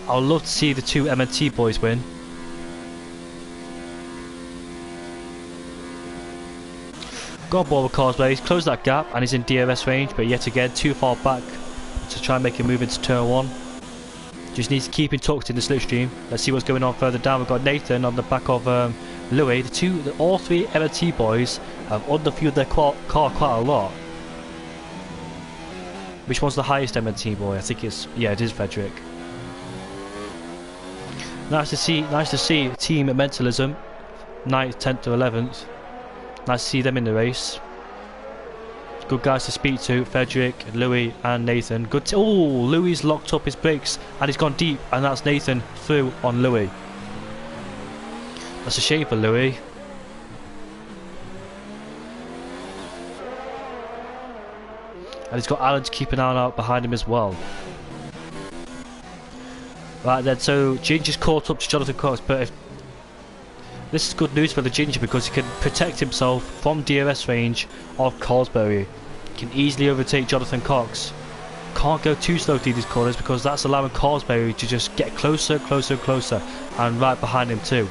I'd love to see the two M&T boys win. Got on board with Carlsberry, he's closed that gap and he's in DRS range, but yet again too far back to try and make a move into turn 1. Just needs to keep in touch in the slipstream. Let's see what's going on further down. We've got Nathan on the back of Louis. All three M&T boys have underfueled their car quite a lot. Which one's the highest M&T boy? I think it's, yeah, it is Frederick. Nice to see team mentalism, 9th, 10th to 11th. Nice to see them in the race. Good guys to speak to, Frederick, Louis and Nathan. Good. Oh, Louis locked up his brakes and he's gone deep, and that's Nathan through on Louis. That's a shame for Louis. And he's got Alan to keep an eye out behind him as well. Right then, so Ginger's caught up to Jonathan Cox, but this is good news for the Ginger because he can protect himself from DRS range of Carlsberry. He can easily overtake Jonathan Cox. Can't go too slow through these corners because that's allowing Carlsberry to just get closer, closer, closer, and right behind him too.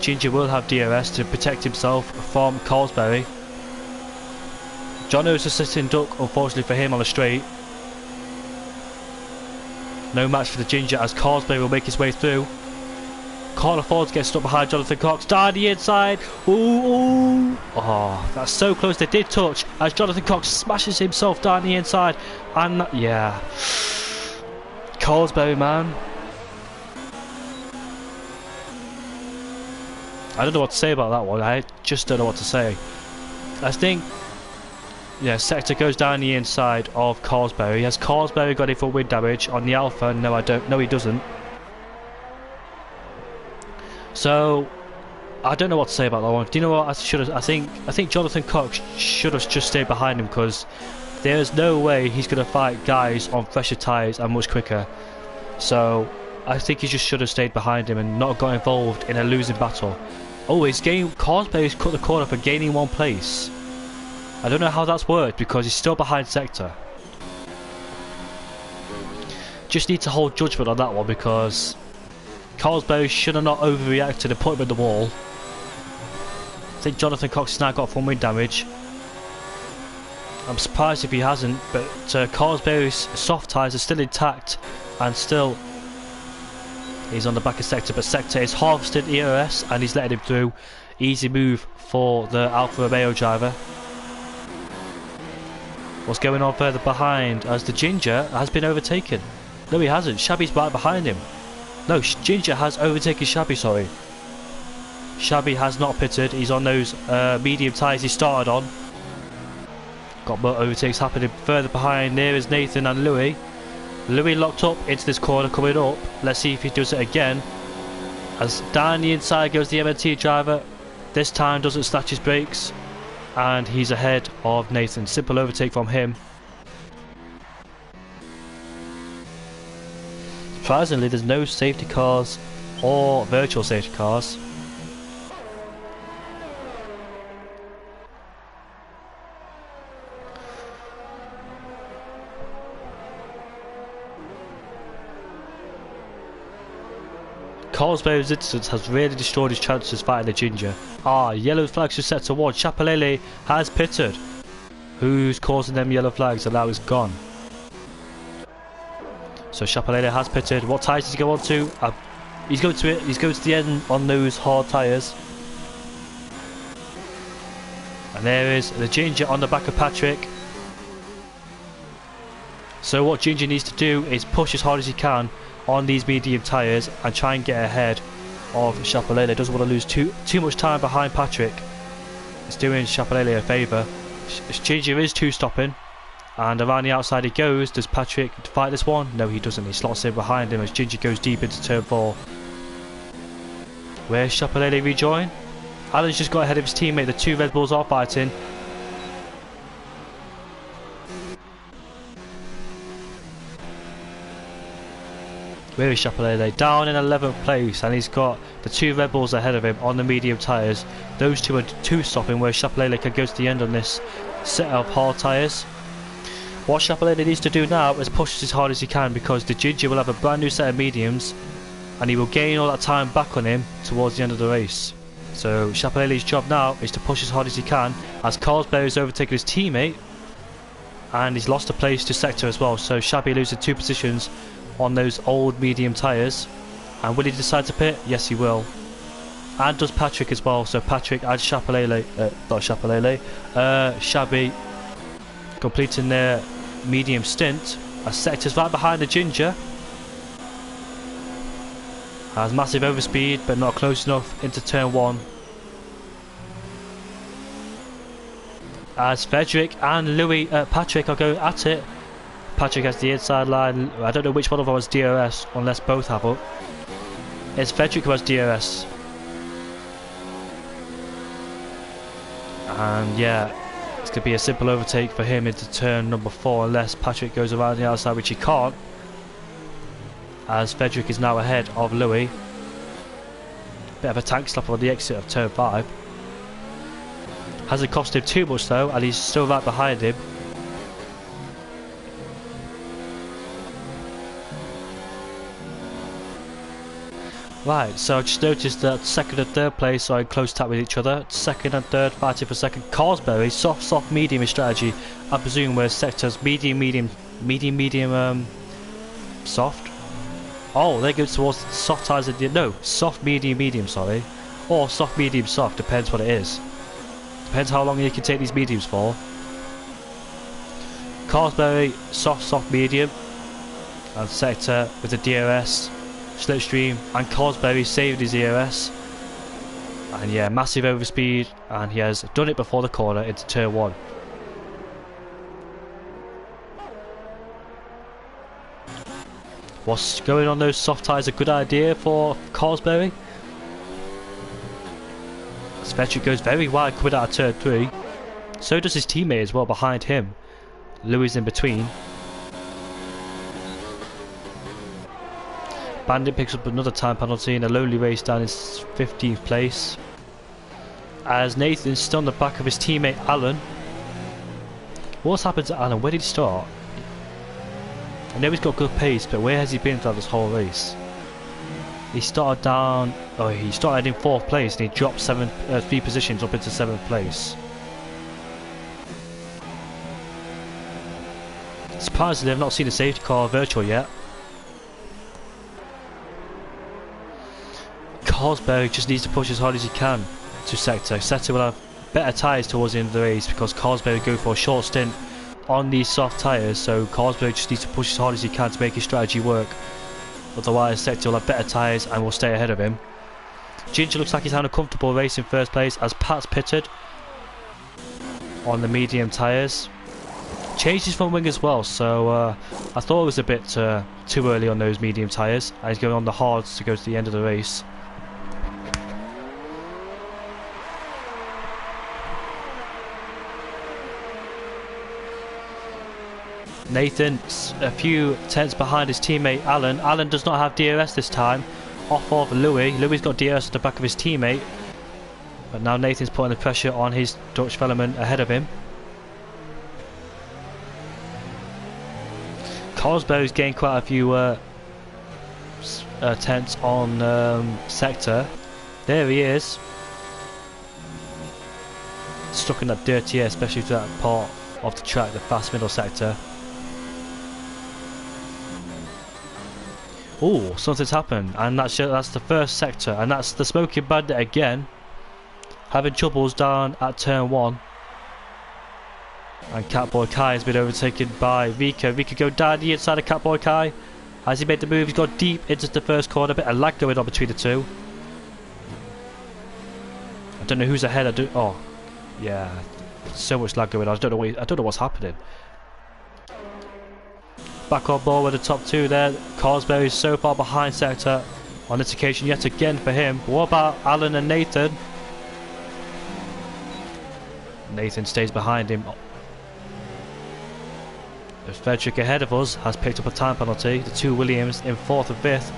Ginger will have DRS to protect himself from Carlsberry. Jono's a sitting duck, unfortunately for him, on the straight. No match for the Ginger as Carlsberry will make his way through. Can't afford to get stuck behind Jonathan Cox. Down the inside. Ooh. Oh, that's so close. They did touch as Jonathan Cox smashes himself down the inside. And yeah. Carlsberry, man. I don't know what to say about that one. I just don't know what to say. I think, yeah, Sector goes down the inside of Carlsberry. Has Carlsberry got it for wind damage on the Alpha? No, I don't. No, he doesn't. So I don't know what to say about that one. Do you know what? I think Jonathan Cox should have just stayed behind him because there's no way he's going to fight guys on fresher tyres and much quicker. So I think he just should have stayed behind him and not got involved in a losing battle. Oh, Carlsberry's cut the corner for gaining 1 place. I don't know how that's worked because he's still behind Sector. Just need to hold judgment on that one because Carlsberry should have not overreacted and put him in the wall. I think Jonathan Cox has now got 4 wind damage. I'm surprised if he hasn't, but Carlsberry's soft tyres are still intact and still he's on the back of Sector, but Sector is harvesting EOS and he's letting him through. Easy move for the Alfa Romeo driver. What's going on further behind as the Ginger has been overtaken? No, he hasn't. Shabby's right behind him. No, Ginger has overtaken Shabby, sorry. Shabby has not pitted. He's on those medium tyres he started on. Got more overtakes happening further behind. There is Nathan and Louis. Louis locked up into this corner coming up. Let's see if he does it again. As down the inside goes the MNT driver. This time doesn't snatch his brakes. And he's ahead of Nathan. Simple overtake from him. Surprisingly, there's no safety cars or virtual safety cars. Carlsberry's incident has really destroyed his chances fighting the Ginger. Yellow flags are set to watch. Chapelele has pitted. Who's causing them yellow flags? And now he's gone. So Chapelele has pitted. What tyres does he go on to? He's going to it. He's going to the end on those hard tyres. And there is the Ginger on the back of Patrick. So what Ginger needs to do is push as hard as he can on these medium tyres and try and get ahead of Chapelele. Doesn't want to lose too much time behind Patrick. It's doing Chapelele a favour. Ginger is two-stopping and around the outside he goes. Does Patrick fight this one? No, he doesn't. He slots in behind him as Ginger goes deep into turn 4. Where's Chapelele rejoin? Alan's just got ahead of his teammate. The two Red Bulls are fighting. Where is Chapelele? Down in 11th place, and he's got the two Red Bulls ahead of him on the medium tyres. Those two are two-stopping, where Chapelele can go to the end on this set of hard tyres. What Chapelele needs to do now is push as hard as he can, because the Ginger will have a brand new set of mediums and he will gain all that time back on him towards the end of the race. So Chapelele's job now is to push as hard as he can, as Carlsberry's overtaken his teammate and he's lost a place to Sector as well. So Shabby losing 2 positions on those old medium tyres. And will he decide to pit? Yes, he will. And does Patrick as well. So Patrick and Chapelele, Shabby completing their medium stint. As Sector's right behind the Ginger. Has massive overspeed but not close enough into turn 1. As Frederick and Patrick are going at it. Patrick has the inside line. I don't know which one of them has DRS, unless both have it. It's Frederick who has DRS. And yeah, it's going to be a simple overtake for him into turn number 4, unless Patrick goes around the outside, which he can't. As Frederick is now ahead of Louis. Bit of a tank slap on the exit of turn 5. Hasn't cost him too much though, and he's still right behind him. Right, so I just noticed that second and third place are in close tap with each other. Second and third fighting for second. Carlsberry, soft, medium is strategy. I presume where Sector's medium, soft. Oh, they go towards soft tyres. No, soft, medium, sorry. Or soft, medium, soft, depends what it is. Depends how long you can take these mediums for. Carlsberry, soft, medium. And Sector with the DRS. Slipstream, and Carlsberry saved his EOS, and yeah, massive overspeed, and he has done it before the corner into turn 1. What's going on those soft tyres a good idea for Carlsberry? Frederick goes very wide coming out of turn 3, so does his teammate as well behind him. Louis in between. Bandit picks up another time penalty in a lonely race down in 15th place. As Nathan's still on the back of his teammate Alan. What's happened to Alan? Where did he start? I know he's got good pace, but where has he been throughout this whole race? He started down. Oh, he started in 4th place and he dropped 3 positions up into 7th place. Surprisingly, I've not seen a safety car virtual yet. Carlsberg just needs to push as hard as he can to Sector. Sector will have better tyres towards the end of the race because Carlsberg will go for a short stint on these soft tyres, so Carlsberg just needs to push as hard as he can to make his strategy work. Otherwise, Sector will have better tyres and will stay ahead of him. Ginger looks like he's having a comfortable race in first place as Pat's pitted on the medium tyres. Changed his front wing as well, so I thought it was a bit too early on those medium tyres, and he's going on the hards to go to the end of the race. Nathan's a few tenths behind his teammate Alan. Alan does not have DRS this time. Off of Louis. Louis got DRS at the back of his teammate. But now Nathan's putting the pressure on his Dutch Velleman ahead of him. Carlsberg's gained quite a few tenths on Sector. There he is. Stuck in that dirty air, especially to that part of the track, the fast middle sector. Oh, something's happened, and that's the first sector, and that's the Smoking Bandit again, having troubles down at turn 1. And Catboy Kai has been overtaken by Rico. Rico go down the inside of Catboy Kai. Has he made the move? He's got deep into the first corner. A bit of lag going on between the two. I don't know who's ahead. Oh, yeah, so much lag going on. I don't know what's happening. Back on board with the top two there. Carlsberg is so far behind Sector on this occasion yet again for him. What about Alan and Nathan? Nathan stays behind him. The Frederick ahead of us has picked up a time penalty. The two Williams in 4th and 5th.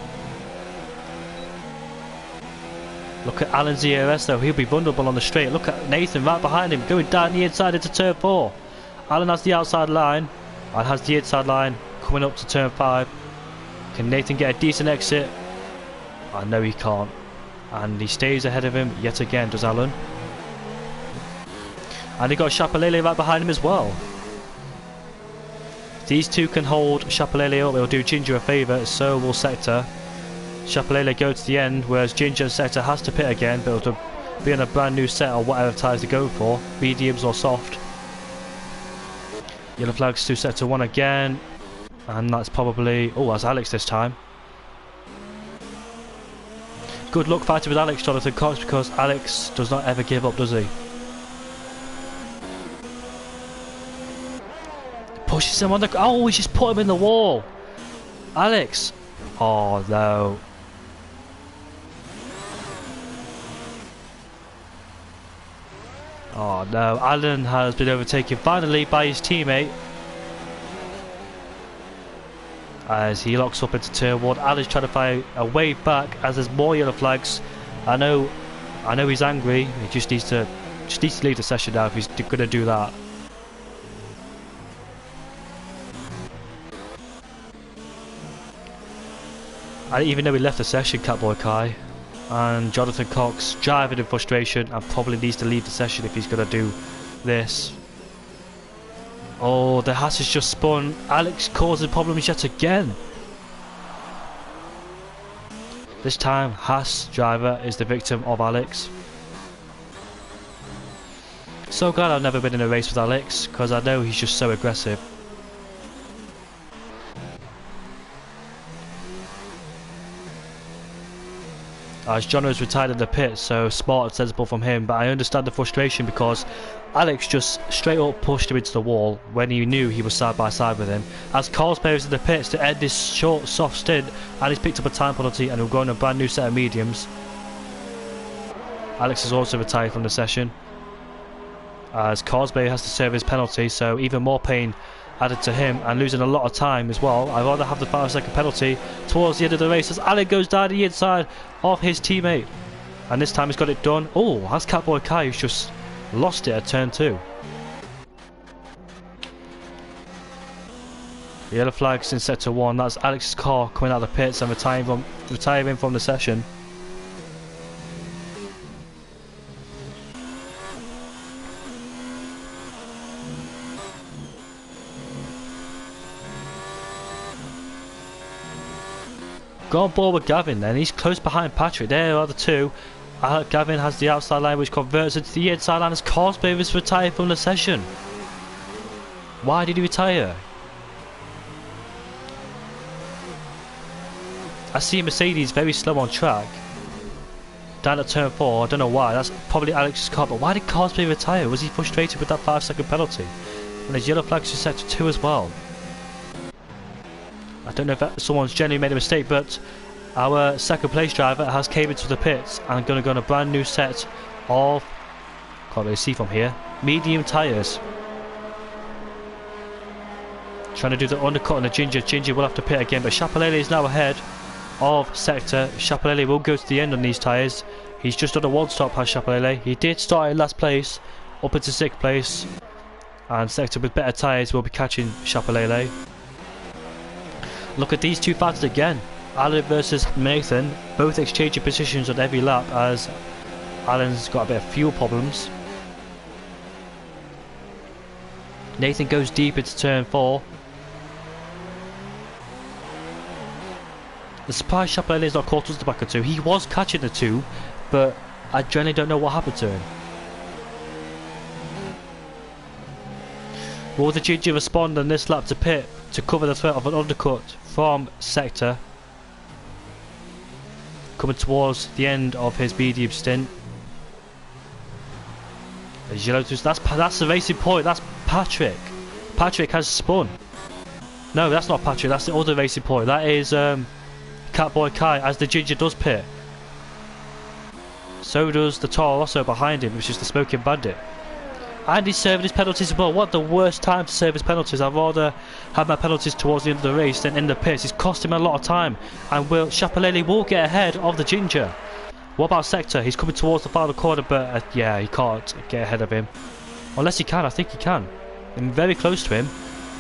Look at Alan's ERS though, he'll be vulnerable on the straight. Look at Nathan right behind him, going down the inside into turn 4. Alan has the outside line, and has the inside line coming up to turn 5. Can Nathan get a decent exit? I know he can't. And he stays ahead of him yet again, does Alan. And he got Chapelele right behind him as well. If these two can hold Chapelele up, it'll do Ginger a favour, so will Sector. Chapelele go to the end, whereas Ginger and Sector has to pit again, but it'll be on a brand new set or whatever tyres they go for, mediums or soft. Yellow flags to Sector 1 again, and that's probably, oh, that's Alex this time. Good luck fighting with Alex, Jonathan Cox, because Alex does not ever give up, does he? Pushes him on the, oh, he just put him in the wall. Alex, oh no. Oh no, Alan has been overtaken finally by his teammate as he locks up into turn 1. Alan's trying to find a way back as there's more yellow flags. I know he's angry. He just needs to leave the session now if he's going to do that. I didn't even know he left the session, Catboy Kai. And Jonathan Cox driving in frustration and probably needs to leave the session if he's going to do this. Oh, the Haas has just spun. Alex causing problems yet again. This time, Haas driver is the victim of Alex. So glad I've never been in a race with Alex, because I know he's just so aggressive. As John has retired in the pit, so smart and sensible from him, but I understand the frustration because Alex just straight up pushed him into the wall when he knew he was side by side with him. As Carlsberg is in the pits to end this short, soft stint, and he's picked up a time penalty and will go on a brand new set of mediums. Alex has also retired from the session, as Carlsberg has to serve his penalty, so even more pain added to him and losing a lot of time as well. I'd rather have the 5-second penalty towards the end of the race as Alan goes down the inside of his teammate, and this time he's got it done. Oh, that's Catboy Kai who's just lost it at turn 2. The yellow flags in sector 1. That's Alex's car coming out of the pits and retiring from the session. Go on board with Gavin then, he's close behind Patrick. There are the two. Gavin has the outside line which converts into the inside line as Cosgrave is retired from the session. Why did he retire? I see Mercedes very slow on track. Down at turn 4, I don't know why, that's probably Alex's car, but why did Cosgrave retire? Was he frustrated with that 5-second penalty? And there's yellow flags to sector 2 as well. I don't know if someone's genuinely made a mistake, but our second place driver has came into the pits and going to go on a brand new set of, can't really see from here, medium tyres. Trying to do the undercut on the Ginger. Ginger will have to pit again, but Chapelele is now ahead of Sector. Chapelele will go to the end on these tyres. He's just done a one stop past Chapelele. He did start in last place, up into 6th place, and Sector with better tyres will be catching Chapelele. Look at these two fighters again. Alan versus Nathan, both exchanging positions on every lap as Alan's got a bit of fuel problems. Nathan goes deep into turn 4. The surprise Chapelele is not caught us the back of 2. He was catching the 2, but I generally don't know what happened to him. Will the Ginger respond on this lap to pit to cover the threat of an undercut from Sector? Coming towards the end of his medium stint. That's the racing point. That's Patrick. Patrick has spun. No, that's not Patrick. That's the other racing point. That is Catboy Kai as the Ginger does pit. So does the Toro Rosso behind him, which is the Smoking Bandit. And he's serving his penalties as well. What the worst time to serve his penalties. I'd rather have my penalties towards the end of the race than in the pits. It's cost him a lot of time. And Chapelele will get ahead of the Ginger. What about Sector? He's coming towards the final corner, but yeah, he can't get ahead of him. Unless he can, I think he can. I'm very close to him.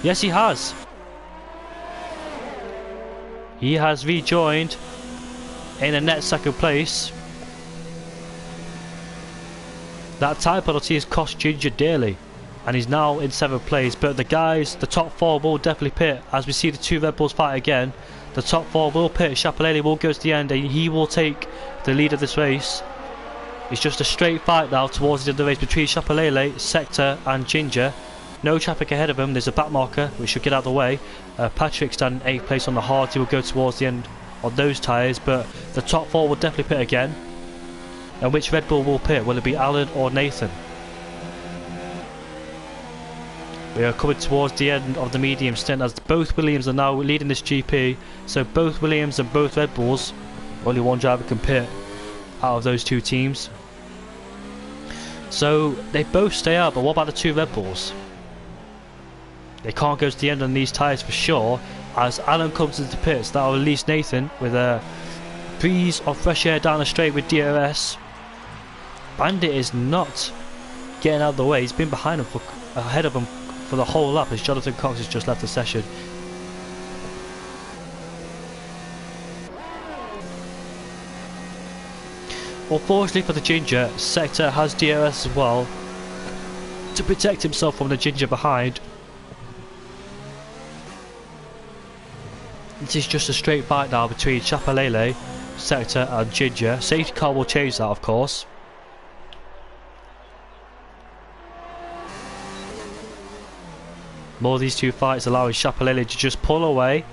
Yes, he has. He has rejoined in a net 2nd place. That time penalty has cost Ginger dearly, and he's now in 7th place. But the guys, the top 4 will definitely pit as we see the 2 Red Bulls fight again. The top 4 will pit. Chapelele will go to the end, and he will take the lead of this race. It's just a straight fight now towards the end of the race between Chapelele, Sector, and Ginger. No traffic ahead of him. There's a back marker which should get out of the way. Patrick standing 8th place on the hard. He will go towards the end of those tyres, but the top 4 will definitely pit again. And which Red Bull will pit? Will it be Alan or Nathan? We are coming towards the end of the medium stint as both Williams are now leading this GP. So both Williams and both Red Bulls, only one driver can pit out of those 2 teams. So they both stay out, but what about the 2 Red Bulls? They can't go to the end on these tyres for sure, as Alan comes into the pits. That will release Nathan with a breeze of fresh air down the straight with DRS. Bandit is not getting out of the way. He's been behind him, ahead of him for the whole lap as Jonathan Cox has just left the session. Unfortunately for the Ginger, Sector has DRS as well to protect himself from the Ginger behind. This is just a straight fight now between Chapelele, Sector and Ginger. Safety car will change that, of course. More of these 2 fights allowing Chapelele to just pull away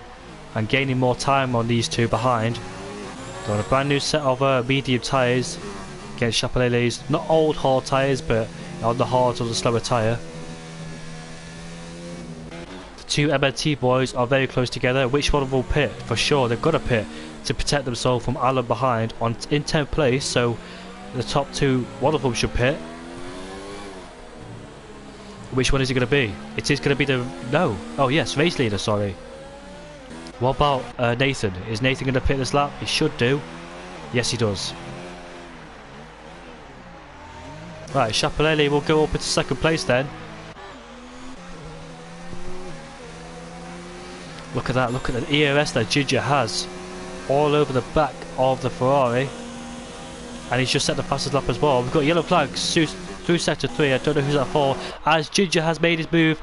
and gaining more time on these 2 behind. They're on a brand new set of medium tyres against Chapelele's not old hard tyres, but on the hard or the slower tyre. The 2 MNT boys are very close together. Which one will pit? For sure, they've got to pit to protect themselves from Alan behind in 10th place. So the top 2, one of them should pit. Which one is it going to be? It is going to be the... No. Oh yes, race leader, sorry. What about Nathan? Is Nathan going to pit this lap? He should do. Yes, he does. Right, Chapelele will go up into 2nd place then. Look at that, look at the ERS that Ginger has all over the back of the Ferrari. And he's just set the fastest lap as well. We've got yellow flags through sector 3. I don't know who's that for, as Ginger has made his move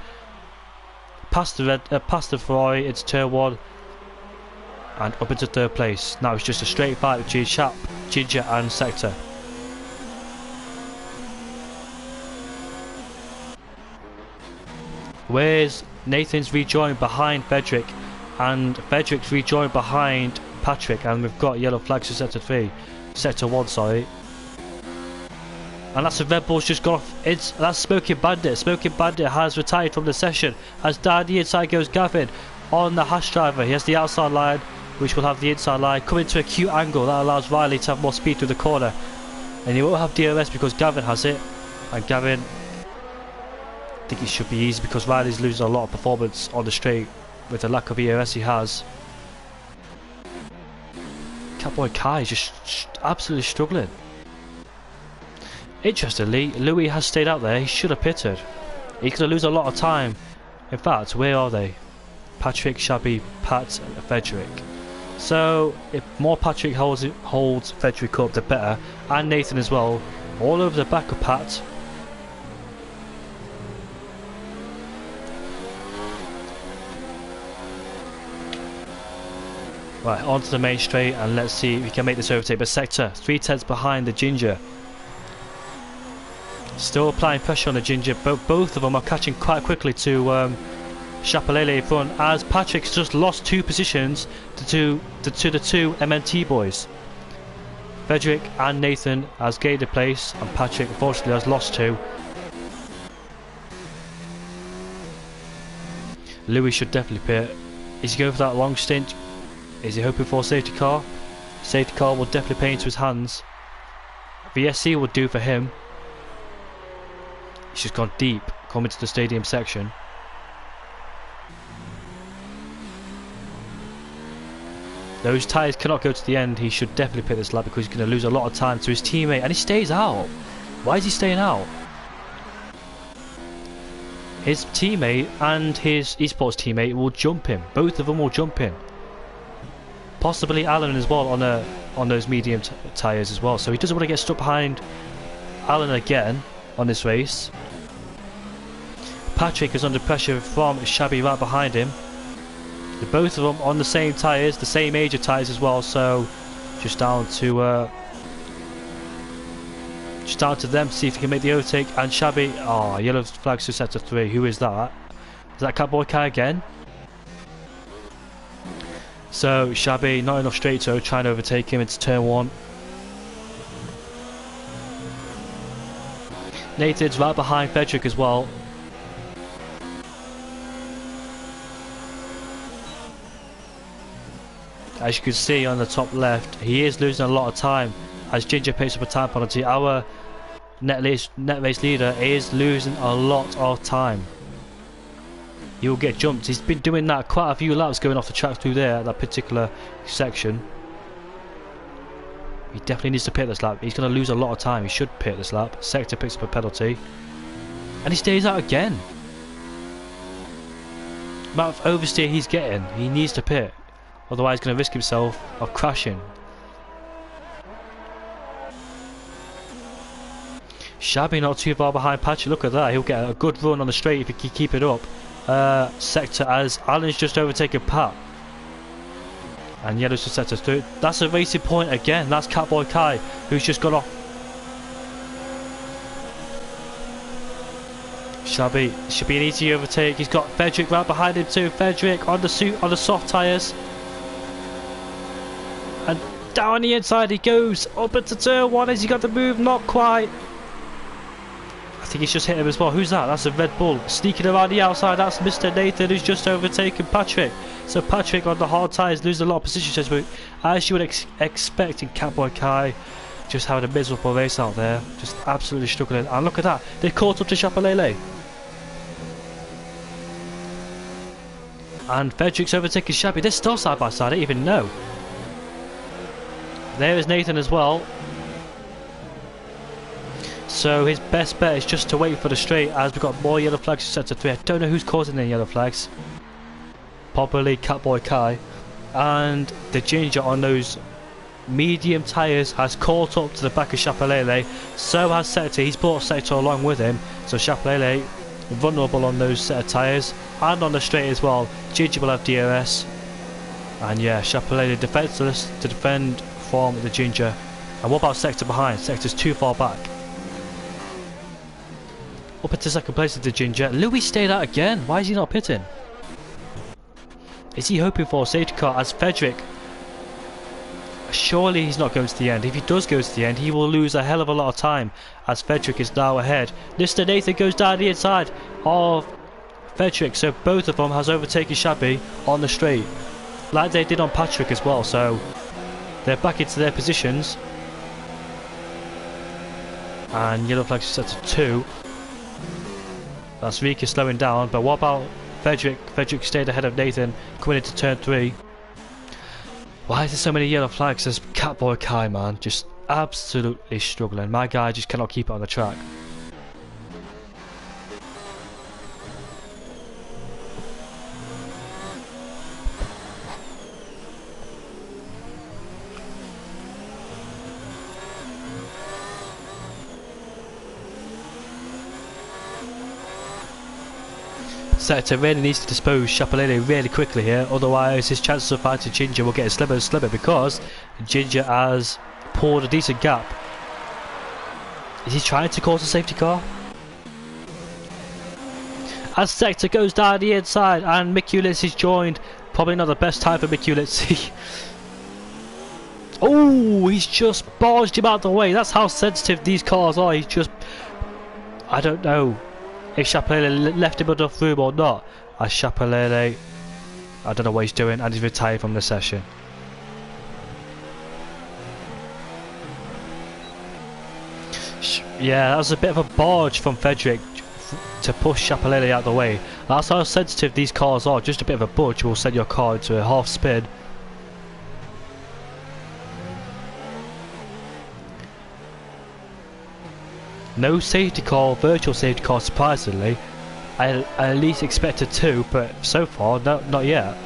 past the Ferrari into turn 1. and up into third place. Now it's just a straight fight between Shap, Ginger and Sector. Where's Nathan's rejoined behind Frederick, and Frederick's rejoined behind Patrick, and we've got yellow flags for Sector 3. Sector 1, sorry. And that's the Red Bull's just gone off. That's Smoking Bandit. Smoking Bandit has retired from the session. As down the inside goes Gavin on the Hash Driver. He has the outside line, which will have the inside line. Coming to a cute angle that allows Riley to have more speed through the corner. And he won't have DRS because Gavin has it. And Gavin, I think it should be easy because Riley's losing a lot of performance on the straight with the lack of ERS he has. Catboy Kai is just absolutely struggling. Interestingly, Louis has stayed out there. He should have pitted. He's going to lose a lot of time. In fact, where are they? Patrick, Shabby, Pat, and Frederick. So, if more Patrick holds Frederick up, the better. And Nathan as well. All over the back of Pat. Right, onto the main straight, and let's see if we can make this overtake. But Sector, 3/10 behind the Ginger. Still applying pressure on the Ginger, but both of them are catching quite quickly to Chapelele in front, as Patrick's just lost 2 positions to the two MNT boys. Frederick and Nathan has gained a place, and Patrick unfortunately has lost 2. Louis should definitely pit. Is he going for that long stint? Is he hoping for a safety car? Safety car will definitely pay into his hands. VSC will do for him. He's just gone deep, coming to the stadium section. Those tyres cannot go to the end. He should definitely pit this lap because he's going to lose a lot of time to his teammate, and he stays out. Why is he staying out? His teammate and his esports teammate will jump him. Both of them will jump him. Possibly Alan as well on those medium tyres as well. So he doesn't want to get stuck behind Alan again on this race. Patrick is under pressure from Shabby right behind him. They're both of them on the same tyres, the same age of tyres as well, so just down to them to see if he can make the overtake. And Shabby, yellow flags to Sector 3. Who is that? Is that Catboy Kai again? So Shabby, not enough straight, so trying to overtake him into turn 1. Nathan's right behind Frederick as well. As you can see on the top left, he is losing a lot of time as Ginger picks up a time penalty. Our net race leader is losing a lot of time. He will get jumped. He's been doing that quite a few laps going off the track through there, that particular section. He definitely needs to pit this lap. He's going to lose a lot of time. He should pit this lap. Sector picks up a penalty. And he stays out again. The amount of oversteer he's getting, he needs to pit. Otherwise he's going to risk himself of crashing. Shabby not too far behind Patrick. Look at that. He'll get a good run on the straight if he can keep it up. Sector as Alan's just overtaken Pat. And yellow's just Sector 3. That's a racing point again. That's Catboy Kai who's just got off. Shabby should be an easy overtake. He's got Frederick right behind him too. Frederick on the soft tyres. And down the inside he goes. Up into turn 1. Has he got the move? Not quite. I think he's just hit him as well. Who's that? That's a Red Bull. Sneaking around the outside. That's Mr. Nathan who's just overtaken Patrick. So Patrick on the hard tyres losing a lot of position, as you would expect in Catboy Kai. Just having a miserable race out there. Just absolutely struggling. And look at that. They caught up to Chapelele. And Frederick's overtaking Shabby. They're still side by side. I didn't even know. There is Nathan as well. So his best bet is just to wait for the straight, as we've got more yellow flags to Sector 3. I don't know who's causing the yellow flags. Probably Catboy Kai. And the Ginger on those medium tyres has caught up to the back of Chapelele. So has Sector. He's brought Sector along with him. So Chapelele vulnerable on those set of tyres. And on the straight as well. Ginger will have DRS. And yeah, Chapelele defenseless to defend from the Ginger. And what about Sector behind? Sector's too far back. Up into second place with the Ginger. Louis stayed out again. Why is he not pitting? Is he hoping for a safety car as Frederick? Surely he's not going to the end. If he does go to the end, he will lose a hell of a lot of time as Frederick is now ahead. Mr. Nathan goes down the inside of Frederick, so both of them has overtaken Shabby on the straight, like they did on Patrick as well. So they're back into their positions, and yellow flag set to 2. That's Rika slowing down, but what about Frederick? Frederick stayed ahead of Nathan coming into turn 3. Why is there so many yellow flags? There's Catboy Kai, man, just absolutely struggling. My guy just cannot keep it on the track. Sector really needs to dispose Chapelele really quickly here, otherwise his chances of fighting Ginger will get slimmer and slimmer because Ginger has pulled a decent gap. Is he trying to cause a safety car? As Sector goes down the inside and Mikulitz is joined, probably not the best time for Mikulitz. Oh, he's just barged him out of the way. That's how sensitive these cars are. He's just, I don't know if Chapelele left him enough room or not, as Chapelele, I don't know what he's doing, and he's retired from the session. Yeah, that was a bit of a barge from Frederick to push Chapelele out of the way. That's how sensitive these cars are. Just a bit of a budge will send your car into a half spin. No safety car, virtual safety car, surprisingly. I at least expected 2, but so far, no, not yet.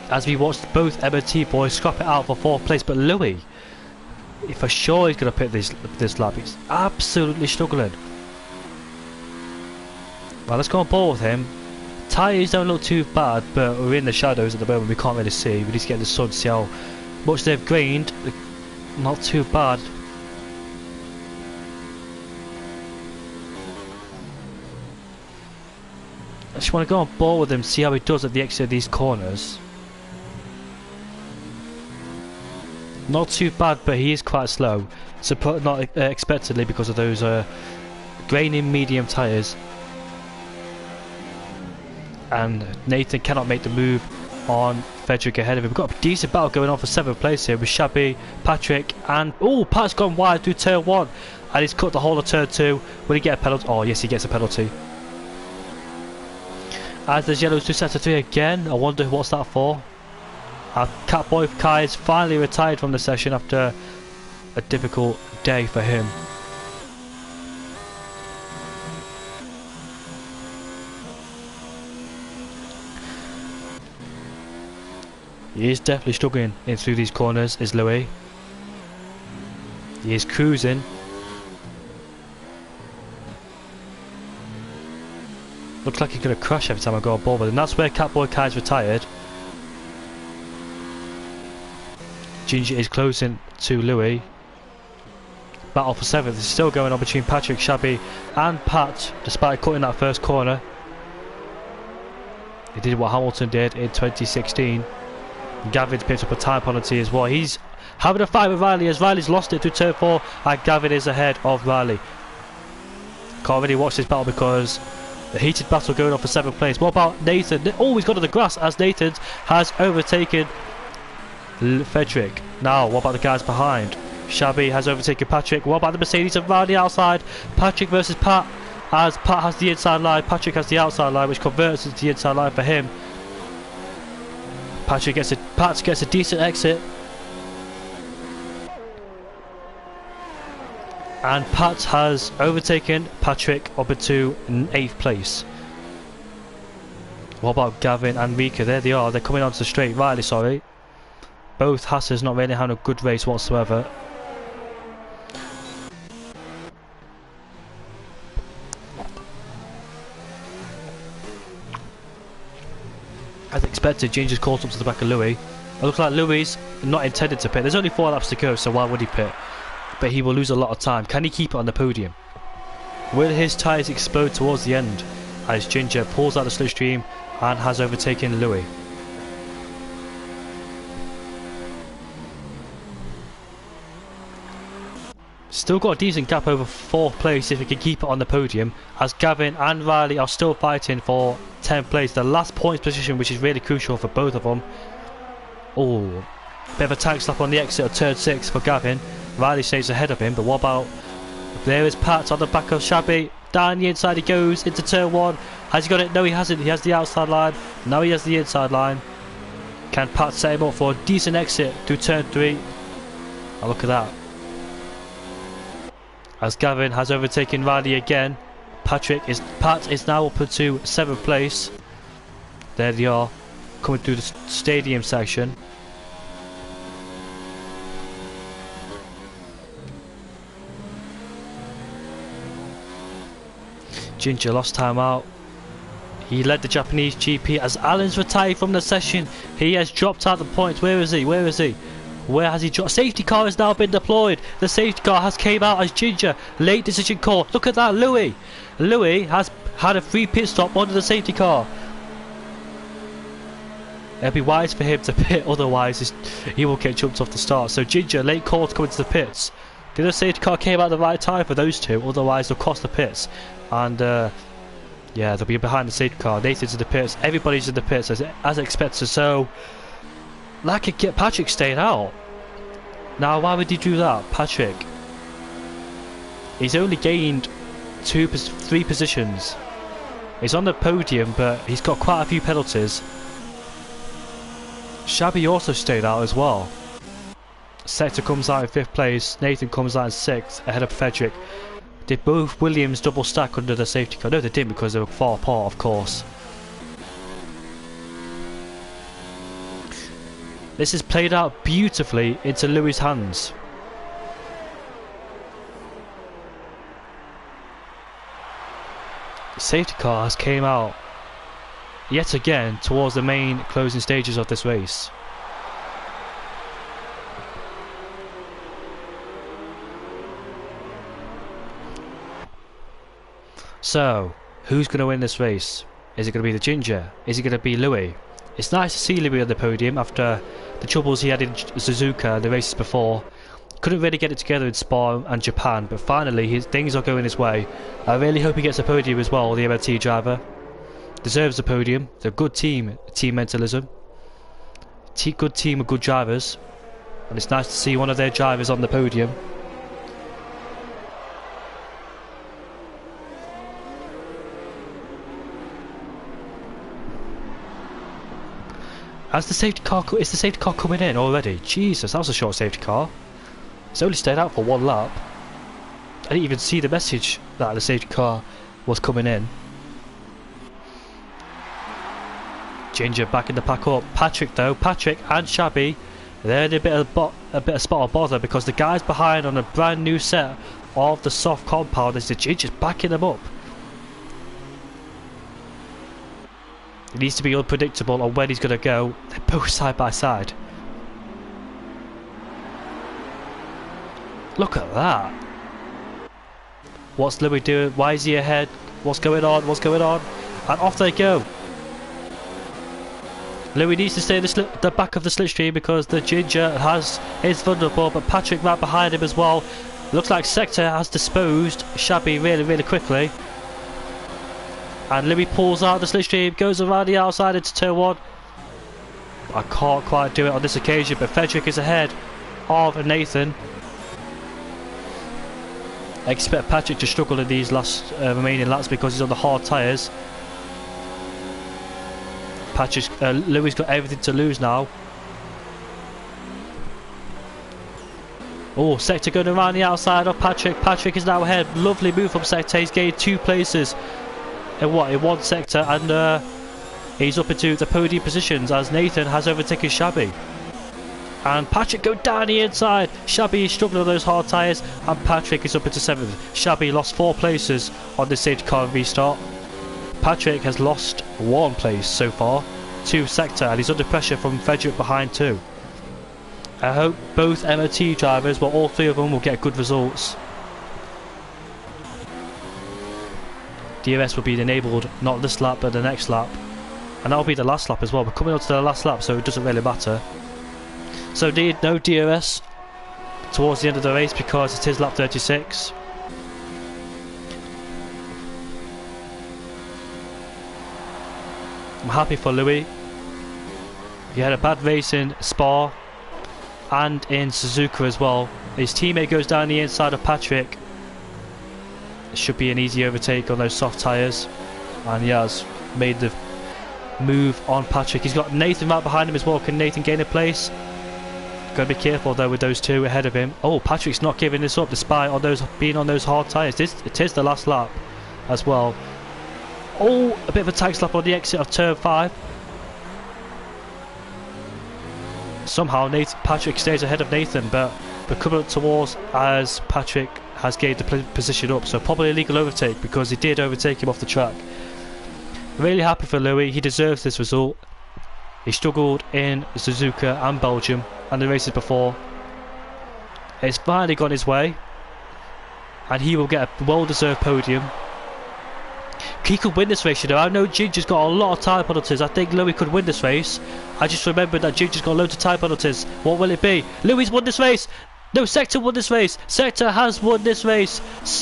As we watched both M&T boys scrap it out for 4th place, but Louis, for sure he's going to pit this lap. He's absolutely struggling. Well, let's go on board with him. Tyres don't look too bad, but we're in the shadows at the moment, we can't really see. We need to get in the sun to see how much they've gained. Not too bad. I just want to go on board with him, see how he does at the exit of these corners. Not too bad, but he is quite slow. So not expectedly because of those graining medium tyres. And Nathan cannot make the move on Frederick ahead of him. We've got a decent battle going on for 7th place here with Shabby, Patrick, and oh, Pat's gone wide through turn 1, and he's cut the whole of turn 2. Will he get a penalty? Oh yes, he gets a penalty. As there's yellows to sector 3 again, I wonder what's that for. Catboy Kai is finally retired from the session after a difficult day for him. He is definitely struggling in through these corners, is Louis. He is cruising. Looks like he's going to crash every time I go on board with him. That's where Catboy Kai's retired. Ginger is closing to Louis. Battle for 7th is still going on between Patrick, Shabby and Pat, despite cutting that first corner. He did what Hamilton did in 2016. Gavin's picked up a time penalty as well. He's having a fight with Riley as Riley's lost it through turn 4 and Gavin is ahead of Riley. Can't really watch this battle because the heated battle going on for 7th place. What about Nathan? Oh, he's got to the grass as Nathan has overtaken Frederick. Now, what about the guys behind? Shabby has overtaken Patrick. What about the Mercedes around the outside? Patrick versus Pat, as Pat has the inside line, Patrick has the outside line, which converts into the inside line for him. Pat gets a decent exit. And Pat has overtaken Patrick up into 8th place. What about Gavin and Rika? There they are. They're coming onto the straight. Riley, sorry. Both Hassers not really having a good race whatsoever. As expected, Ginger's caught up to the back of Louis. It looks like Louis not intended to pit. There's only 4 laps to go, so why would he pit? But he will lose a lot of time. Can he keep it on the podium? Will his tyres explode towards the end as Ginger pulls out the slipstream and has overtaken Louis? Still got a decent gap over 4th place if he can keep it on the podium, as Gavin and Riley are still fighting for 10th place, the last points position, which is really crucial for both of them. Oh, bit of a tank slap on the exit of turn 6 for Gavin. Riley stays ahead of him, but what about... There is Pat on the back of Shabby. Down the inside he goes into turn 1. Has he got it? No, he hasn't. He has the outside line. Now he has the inside line. Can Pat set him up for a decent exit through turn 3? Oh, look at that. As Gavin has overtaken Riley again, Pat is now up to 7th place. There they are, coming through the stadium section. Ginger lost time out. He led the Japanese GP as Allen's retired from the session. He has dropped out the points. Where is he? Where is he? Where has he dropped? Safety car has now been deployed. The safety car has came out as Ginger. Late decision call. Look at that, Louis. Louis has had a free pit stop under the safety car. It'd be wise for him to pit, otherwise he will get jumped off the start. So Ginger, late call to come into the pits. The other safety car came out at the right time for those two, otherwise they'll cost the pits. And yeah, they'll be behind the safety car. Nathan's in the pits. Everybody's in the pits as expected. So that could get Patrick staying out. Now, why would he do that? Patrick, he's only gained 3 positions. He's on the podium, but he's got quite a few penalties. Shabby also stayed out as well. Sector comes out in 5th place. Nathan comes out in 6th, ahead of Frederick. Did both Williams double stack under the safety car? No, they didn't, because they were far apart, of course. This is played out beautifully into Louis' hands. The safety car has came out yet again towards the main closing stages of this race. So, who's going to win this race? Is it going to be the Ginger? Is it going to be Louis? It's nice to see Louis on the podium after the troubles he had in Suzuka the races before. Couldn't really get it together in Spa and Japan, but finally things are going his way. I really hope he gets a podium as well, the MLT driver. Deserves the podium. They're a good team mentalism. Good team of good drivers. And it's nice to see one of their drivers on the podium. Is the safety car coming in already? Jesus, that was a short safety car. It's only stayed out for 1 lap. I didn't even see the message that the safety car was coming in. Ginger back in the pack up. Patrick though, Patrick and Shabby, they're in a bit of spot of bother because the guys behind on a brand new set of the soft compound is the Ginger's backing them up. It needs to be unpredictable on when he's going to go. They're both side by side. Look at that. What's Louis doing? Why is he ahead? What's going on? What's going on? And off they go. Louis needs to stay in the back of the slipstream because the Ginger is vulnerable, but Patrick right behind him as well. Looks like Sector has disposed Shabby really, really quickly. And Louis pulls out the slipstream, goes around the outside into turn 1. I can't quite do it on this occasion, but Frederick is ahead of Nathan. I expect Patrick to struggle in these last remaining laps because he's on the hard tyres. Louis got everything to lose now. Oh, Sector going around the outside of Patrick. Patrick is now ahead. Lovely move from Sector. He's gained 2 places in 1 sector, and he's up into the podium positions as Nathan has overtaken Shabby. And Patrick go down the inside. Shabby is struggling on those hard tyres, and Patrick is up into 7th. Shabby lost 4 places on this safety car restart. Patrick has lost 1 place so far. to Sector, and he's under pressure from Frederick behind too. I hope both MOT drivers, well all three of them, will get good results. DRS will be enabled not this lap but the next lap, and that'll be the last lap as well. We're coming on to the last lap, so it doesn't really matter. So no DRS towards the end of the race because it is lap 36. I'm happy for Louis. He had a bad race in Spa and in Suzuka as well. His teammate goes down the inside of Patrick. It should be an easy overtake on those soft tyres, and he has made the move on Patrick. He's got Nathan right behind him as well. Can Nathan gain a place? Got to be careful though with those two ahead of him. Oh, Patrick's not giving this up despite being on those hard tyres. It is the last lap as well. Oh, a bit of a tag slap on the exit of turn 5. Somehow Patrick stays ahead of Nathan, but we're coming up towards as Patrick has gained the position up, so probably a legal overtake because he did overtake him off the track. Really happy for Louis, he deserves this result. He struggled in Suzuka and Belgium and the races before. It's finally gone his way, and he will get a well-deserved podium. He could win this race, you know. I know Ginger's got a lot of tyre penalties. I think Louis could win this race. I just remembered that Ginger's got loads of tyre penalties. What will it be? Louis won this race! No, Sector won this race! Sector has won this race!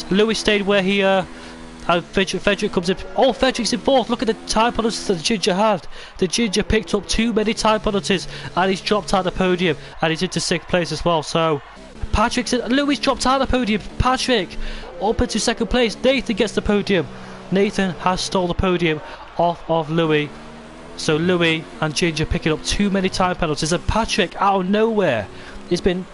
Louis stayed where he and Frederick comes in. Oh, Frederick's in 4th. Look at the tyre penalties that Ginger had. The Ginger picked up too many tyre penalties and he's dropped out the podium, and he's into 6th place as well. So Louis dropped out the podium. Patrick up into 2nd place. Nathan gets the podium. Nathan has stole the podium off of Louis. So Louis and Ginger picking up too many time penalties, and Patrick out of nowhere, he's been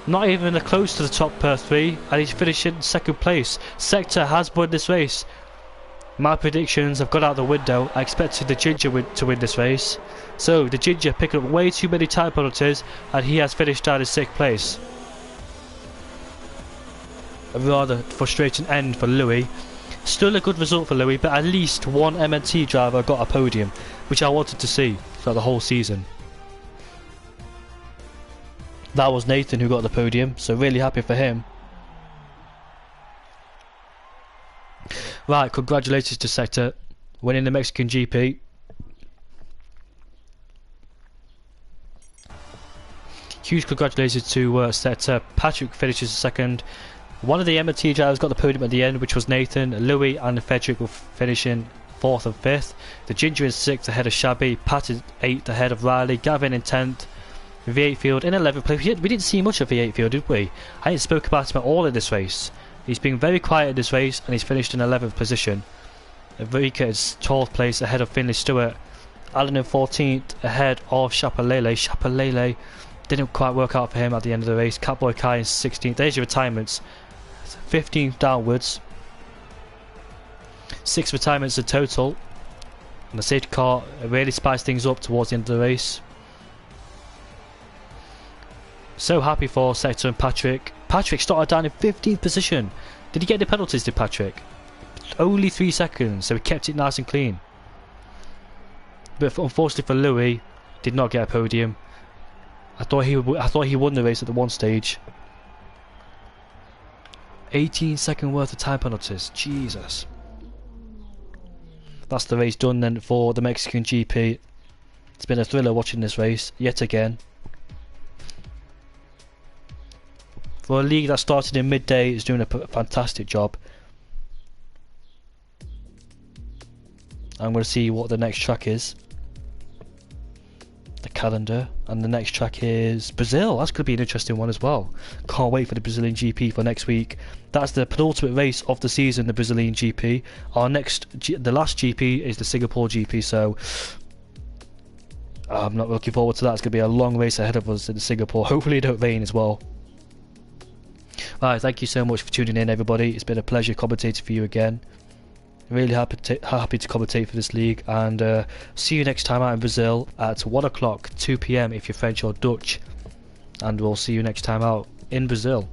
not even close to the top 3, and he's finishing 2nd place. Sector has won this race. My predictions have gone out the window. I expected the Ginger to win this race. So the Ginger picking up way too many time penalties, and he has finished down in 6th place. A rather frustrating end for Louis. Still a good result for Louis, but at least one MNT driver got a podium, which I wanted to see throughout the whole season. That was Nathan who got the podium, so really happy for him. Right, congratulations to Sector winning the Mexican GP. Huge congratulations to Sector. Patrick finishes 2nd. One of the MT drivers got the podium at the end, which was Nathan. Louis and Frederick will finish in 4th and 5th. The Ginger in 6th ahead of Shabby. Pat is 8th ahead of Riley. Gavin in 10th. V8 Field in 11th place. We didn't see much of V8 Field, did we? I didn't spoke about him at all in this race. He's been very quiet in this race, and he's finished in 11th position. Vika is 12th place ahead of Finley Stewart. Alan in 14th ahead of Chapalele. Chapalele didn't quite work out for him at the end of the race. Catboy Kai in 16th. There's your retirements. 15th downwards. 6 retirements in total. And the safety car really spiced things up towards the end of the race. So happy for Sector and Patrick. Patrick started down in 15th position. Did he get the penalties, did Patrick? Only 3 seconds, so he kept it nice and clean. But unfortunately for Louis, did not get a podium. I thought he won the race at the one stage. 18-second worth of time penalties. Jesus. That's the race done then for the Mexican GP. It's been a thriller watching this race yet again. For a league that started in midday, is doing a fantastic job. I'm going to see what the next track is. The calendar, and the next track is Brazil. That's going to be an interesting one as well. Can't wait for the Brazilian GP for next week. That's the penultimate race of the season, the Brazilian GP. The last GP is the Singapore GP, so I'm not looking forward to that. It's going to be a long race ahead of us in Singapore. Hopefully it don't rain as well. Right, thank you so much for tuning in, everybody. It's been a pleasure commentating for you again. Really happy to commentate for this league, and see you next time out in Brazil at 1 o'clock, 2 PM if you're French or Dutch, and we'll see you next time out in Brazil.